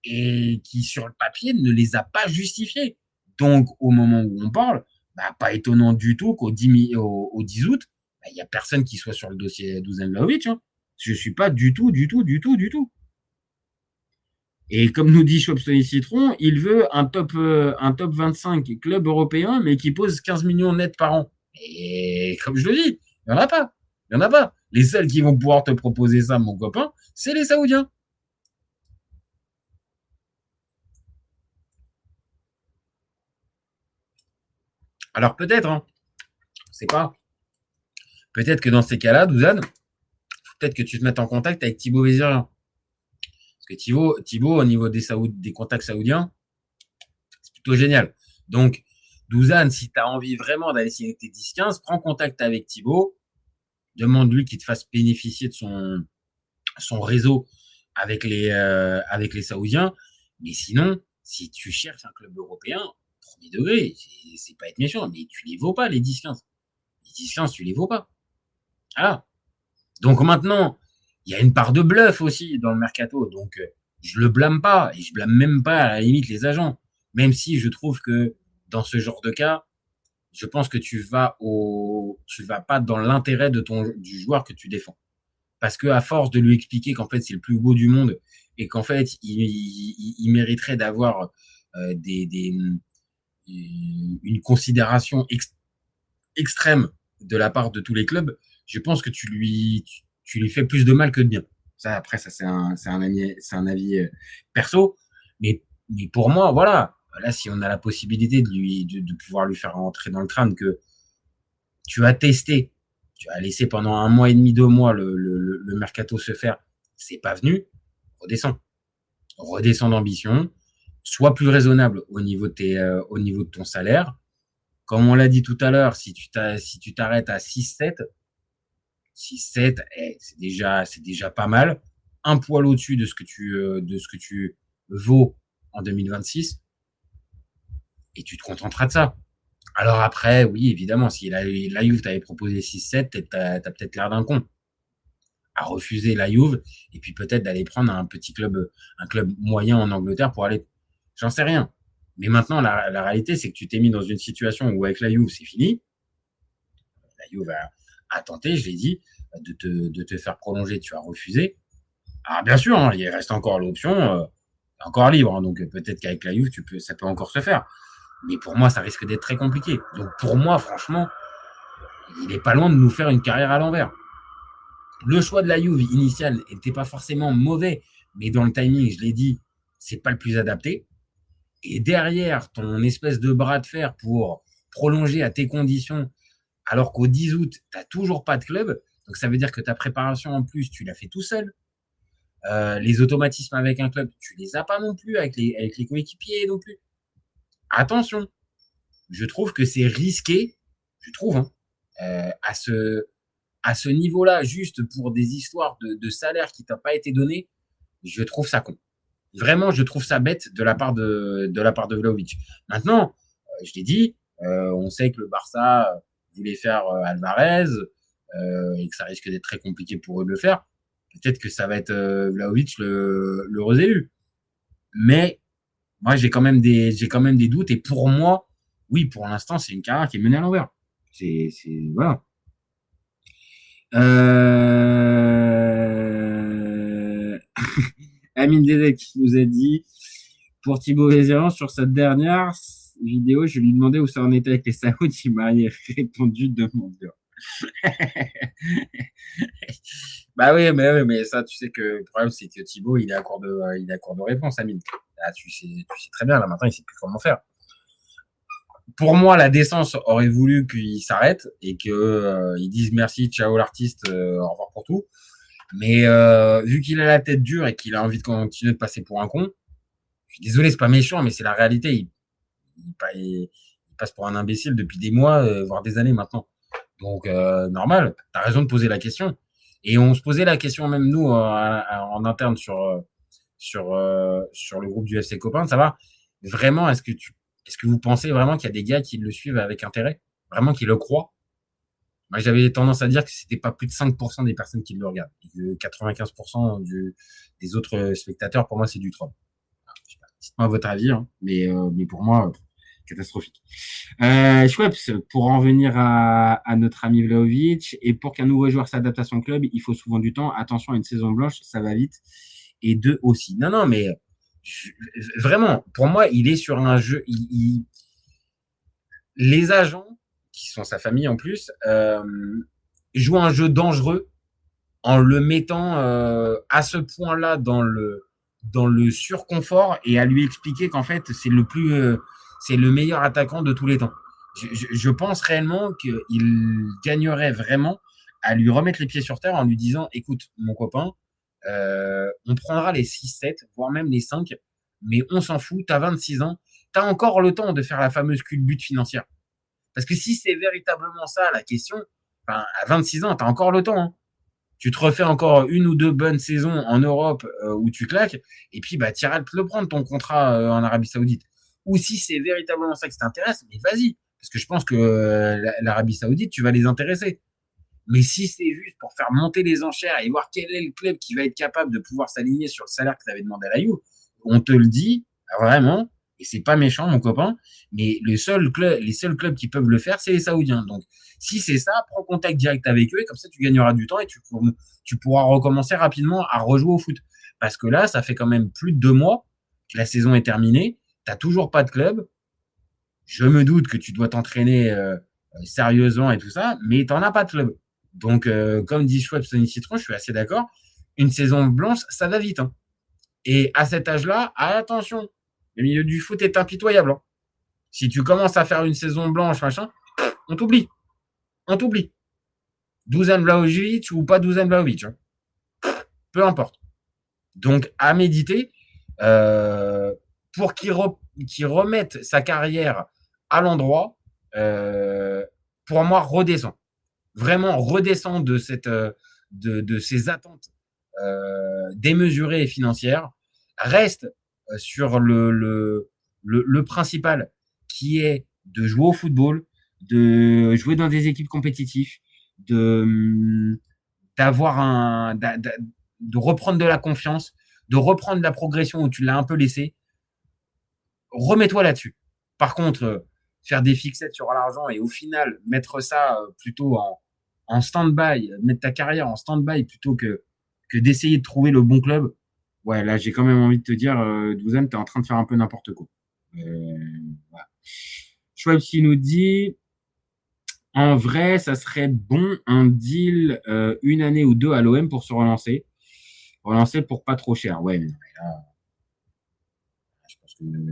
et qui, sur le papier, ne les a pas justifiées. Donc, au moment où on parle, bah, pas étonnant du tout qu'au 10 août, il n'y a personne qui soit sur le dossier Dusan Vlahovic. Hein. Je ne suis pas du tout. Et comme nous dit Chopsony Citron, il veut un top 25 club européen, mais qui pose 15 millions net par an. Et comme je le dis, il n'y en a pas. Les seuls qui vont pouvoir te proposer ça, mon copain, c'est les Saoudiens. Alors peut-être, hein, c'est pas. Peut-être que dans ces cas-là, Dusan, peut-être que tu te mettes en contact avec Thibaut Vézérian. Parce que Thibaut, au niveau des contacts saoudiens, c'est plutôt génial. Donc, Dusan, si tu as envie vraiment d'aller signer tes 10-15, prends contact avec Thibaut, demande-lui qu'il te fasse bénéficier de son réseau avec les Saoudiens. Mais sinon, si tu cherches un club européen, premier degré, c'est pas être méchant, mais tu les vaux pas, les 10-15. Les 10-15, tu les vaux pas. Voilà. Donc maintenant, il y a une part de bluff aussi dans le mercato. Donc, je le blâme pas. Et je blâme même pas, à la limite, les agents. Même si je trouve que dans ce genre de cas, je pense que tu vas pas dans l'intérêt du joueur que tu défends. Parce que à force de lui expliquer qu'en fait, c'est le plus beau du monde et qu'en fait, il mériterait d'avoir une considération extrême de la part de tous les clubs, je pense que tu lui fais plus de mal que de bien. Ça, après, ça c'est un avis perso, mais pour moi, voilà. Là, si on a la possibilité de pouvoir lui faire rentrer dans le crâne que tu as testé, tu as laissé pendant 1 mois et demi, 2 mois le mercato se faire, c'est pas venu, redescends d'ambition, sois plus raisonnable au niveau de ton salaire. Comme on l'a dit tout à l'heure, si tu t'arrêtes à 6-7, c'est déjà pas mal. Un poil au-dessus de ce que tu vaux en 2026. Et tu te contenteras de ça. Alors après, oui, évidemment, si la Juve t'avait proposé 6-7, t'as peut-être l'air d'un con à refuser la Juve et puis peut-être d'aller prendre un club moyen en Angleterre pour aller. J'en sais rien. Mais maintenant, la réalité, c'est que tu t'es mis dans une situation où avec la Juve, c'est fini. La Juve a tenté, je l'ai dit, de te faire prolonger, tu as refusé. Alors bien sûr, hein, il reste encore l'option, encore libre, hein, donc peut-être qu'avec la Juve, ça peut encore se faire. Mais pour moi, ça risque d'être très compliqué. Donc pour moi, franchement, il n'est pas loin de nous faire une carrière à l'envers. Le choix de la Juve initial n'était pas forcément mauvais, mais dans le timing, je l'ai dit, c'est pas le plus adapté. Et derrière, ton espèce de bras de fer pour prolonger à tes conditions, alors qu'au 10 août, tu n'as toujours pas de club. Donc ça veut dire que ta préparation en plus, tu l'as fait tout seul. Les automatismes avec un club, tu les as pas non plus, avec les coéquipiers non plus. Attention, je trouve que c'est risqué, à ce niveau-là, juste pour des histoires de salaire qui t'a pas été donné, je trouve ça con. Vraiment, je trouve ça bête de la part de Vlahovic. Maintenant, je t'ai dit, on sait que le Barça voulait faire Alvarez et que ça risque d'être très compliqué pour eux de le faire. Peut-être que ça va être Vlahovic le réélu. Mais moi, j'ai quand même des doutes. Et pour moi, oui, pour l'instant, c'est une carrière qui est menée à l'envers. Voilà. Amine Dedek qui nous a dit pour Thibaut Vézérian sur cette dernière vidéo, je lui demandais où ça en était avec les Saouds, il m'a répondu de mon Dieu. Bah oui, mais ça, tu sais que le problème, c'est que Thibaut, il est à court de réponse, Amine. Là, tu sais très bien, là, maintenant, il sait plus comment faire. Pour moi, la décence aurait voulu qu'il s'arrête et qu'ils disent merci, ciao l'artiste, au revoir pour tout. Mais vu qu'il a la tête dure et qu'il a envie de continuer de passer pour un con, je suis désolé, c'est pas méchant, mais c'est la réalité. Il passe pour un imbécile depuis des mois, voire des années maintenant. Donc, normal, t'as raison de poser la question. Et on se posait la question même nous en interne sur le groupe du FC Copain, ça va vraiment, est-ce que vous pensez vraiment qu'il y a des gars qui le suivent avec intérêt? Vraiment qui le croient? Moi, j'avais tendance à dire que c'était pas plus de 5% des personnes qui le regardent. Et que 95% des autres spectateurs, pour moi, c'est du troll. Dites-moi votre avis, hein, mais pour moi, Catastrophique. Schweppes, pour en venir à notre ami Vlahovic, et pour qu'un nouveau joueur s'adapte à son club, il faut souvent du temps. Attention à une saison blanche, ça va vite. Et 2 aussi. Non, mais vraiment, pour moi, il est sur un jeu. Les agents, qui sont sa famille en plus, jouent un jeu dangereux en le mettant à ce point-là dans le surconfort et à lui expliquer qu'en fait, c'est le meilleur attaquant de tous les temps. Je pense réellement qu'il gagnerait vraiment à lui remettre les pieds sur terre en lui disant, écoute, mon copain, on prendra les 6-7, voire même les 5, mais on s'en fout, t'as 26 ans, t'as encore le temps de faire la fameuse culbute financière. Parce que si c'est véritablement ça la question, à 26 ans, t'as encore le temps. Hein. Tu te refais encore 1 ou 2 bonnes saisons en Europe où tu claques, et puis t'iras te le prendre ton contrat en Arabie Saoudite. Ou si c'est véritablement ça qui t'intéresse, mais vas-y. Parce que je pense que l'Arabie Saoudite, tu vas les intéresser. Mais si c'est juste pour faire monter les enchères et voir quel est le club qui va être capable de pouvoir s'aligner sur le salaire que tu avais demandé à la Juve, on te le dit vraiment, et c'est pas méchant, mon copain, mais les seuls clubs qui peuvent le faire, c'est les Saoudiens. Donc, si c'est ça, prends contact direct avec eux et comme ça, tu gagneras du temps et tu pourras recommencer rapidement à rejouer au foot. Parce que là, ça fait quand même plus de 2 mois que la saison est terminée. T'as toujours pas de club. Je me doute que tu dois t'entraîner sérieusement et tout ça, mais t'en as pas de club. Donc, comme dit Schweppes Sony Citron, je suis assez d'accord. Une saison blanche, ça va vite. Hein. Et à cet âge-là, attention, le milieu du foot est impitoyable. Hein. Si tu commences à faire une saison blanche, machin, on t'oublie. On t'oublie. Dusan Vlahovic ou pas Dusan Vlahovic. Hein. Peu importe. Donc, à méditer, pour qu'il remette sa carrière à l'endroit, pour moi, redescend. Vraiment redescend de ces attentes démesurées et financières, reste sur le principal qui est de jouer au football, de jouer dans des équipes compétitives, de reprendre de la confiance, de reprendre la progression où tu l'as un peu laissé. Remets-toi là-dessus. Par contre, faire des fixettes sur l'argent et au final mettre ça plutôt en stand-by, mettre ta carrière en stand-by plutôt que d'essayer de trouver le bon club, ouais, là j'ai quand même envie de te dire, Dusan, t'es en train de faire un peu n'importe quoi. Voilà. Schwab qui nous dit, en vrai, ça serait bon un deal 1 année ou 2 à l'OM pour se relancer. Relancer pour pas trop cher. Ouais, mais là,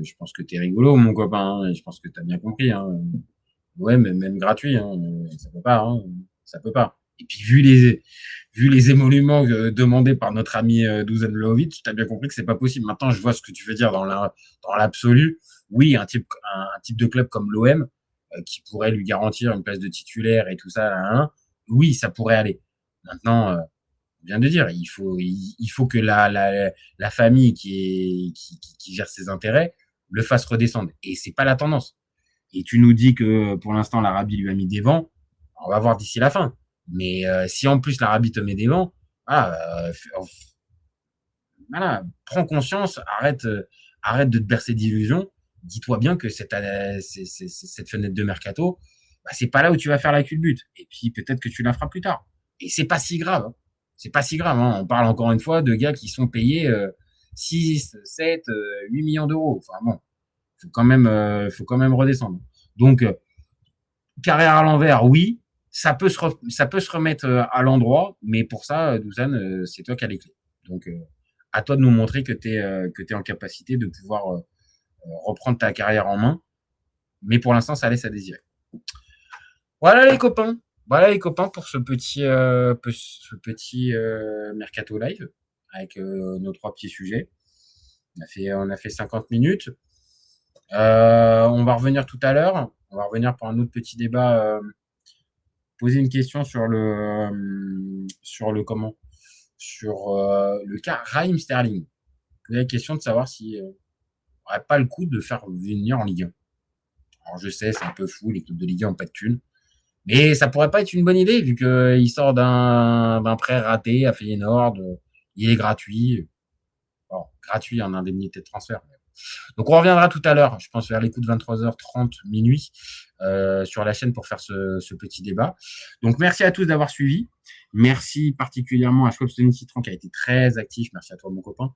je pense que t'es rigolo, mon copain. Hein, et je pense que t'as bien compris. Hein. Ouais, mais même gratuit, hein, ça peut pas. Hein, ça peut pas. Et puis vu les émoluments demandés par notre ami Dusan Vlahovic, t'as bien compris que c'est pas possible. Maintenant, je vois ce que tu veux dire dans l'absolu. Oui, un type de club comme l'OM qui pourrait lui garantir une place de titulaire et tout ça, là, oui, ça pourrait aller. Maintenant, on vient de dire, il faut que la famille qui gère ses intérêts le fasse redescendre. Et c'est pas la tendance. Et tu nous dis que pour l'instant l'Arabie lui a mis des vents. On va voir d'ici la fin. Mais si en plus l'Arabie te met des vents, voilà, prends conscience, arrête de te bercer d'illusions. Dis-toi bien que cette fenêtre de mercato, c'est pas là où tu vas faire la culbute. Et puis peut-être que tu la feras plus tard. Et c'est pas si grave. Hein. C'est pas si grave. Hein. On parle encore une fois de gars qui sont payés 6, 7, 8 millions d'euros. Enfin bon, faut quand même redescendre. Donc carrière à l'envers, oui, ça peut se remettre à l'endroit, mais pour ça, Dusan, c'est toi qui as les clés. Donc à toi de nous montrer que tu es en capacité de pouvoir reprendre ta carrière en main. Mais pour l'instant, ça laisse à désirer. Voilà les copains pour ce petit mercato live avec nos 3 petits sujets. On a fait 50 minutes. On va revenir tout à l'heure. On va revenir pour un autre petit débat. Poser une question sur le cas Raheem Sterling. Poser la question de savoir si n'aurait pas le coup de faire venir en Ligue 1. Alors je sais, c'est un peu fou, les clubs de Ligue 1 n'ont pas de thunes. Mais ça pourrait pas être une bonne idée, vu qu'il sort d'un prêt raté à Feyenoord. Il est gratuit. Bon, gratuit en indemnité de transfert. Donc, on reviendra tout à l'heure, je pense vers les coups de 23h30, minuit, sur la chaîne pour faire ce petit débat. Donc, merci à tous d'avoir suivi. Merci particulièrement à Schwab Stony Citron qui a été très actif. Merci à toi, mon copain.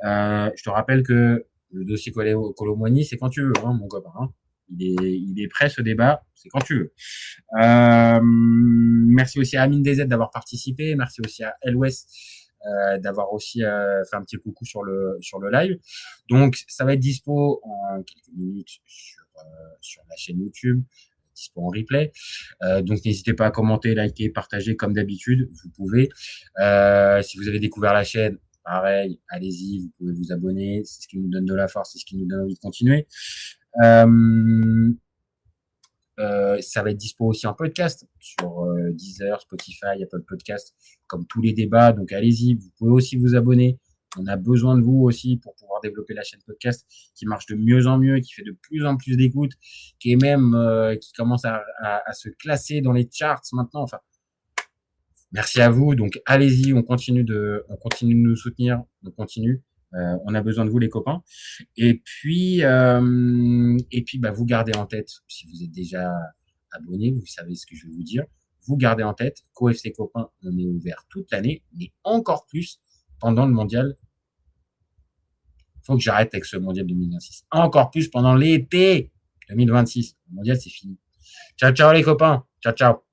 Je te rappelle que le dossier Colomboigny, c'est quand tu veux, hein, mon copain. Hein. Il est prêt, ce débat, c'est quand tu veux. Merci aussi à Amine DZ d'avoir participé. Merci aussi à LOS d'avoir aussi fait un petit coucou sur le live. Donc, ça va être dispo en quelques minutes sur la chaîne YouTube, dispo en replay. Donc, n'hésitez pas à commenter, liker, partager comme d'habitude. Vous pouvez. Si vous avez découvert la chaîne, pareil, allez-y, vous pouvez vous abonner. C'est ce qui nous donne de la force, c'est ce qui nous donne envie de continuer. Ça va être dispo aussi en podcast sur Deezer, Spotify, Apple Podcast, comme tous les débats. Donc allez-y, vous pouvez aussi vous abonner. On a besoin de vous aussi pour pouvoir développer la chaîne podcast qui marche de mieux en mieux, qui fait de plus en plus d'écoutes, qui est même qui commence à se classer dans les charts maintenant. Enfin, merci à vous. Donc allez-y, on continue de nous soutenir, on continue. On a besoin de vous, les copains. Et puis, vous gardez en tête, si vous êtes déjà abonné, vous savez ce que je vais vous dire. Vous gardez en tête qu'OFC Copain, on est ouvert toute l'année, mais encore plus pendant le mondial. Faut que j'arrête avec ce mondial 2026. Encore plus pendant l'été 2026. Le mondial, c'est fini. Ciao, ciao, les copains. Ciao, ciao.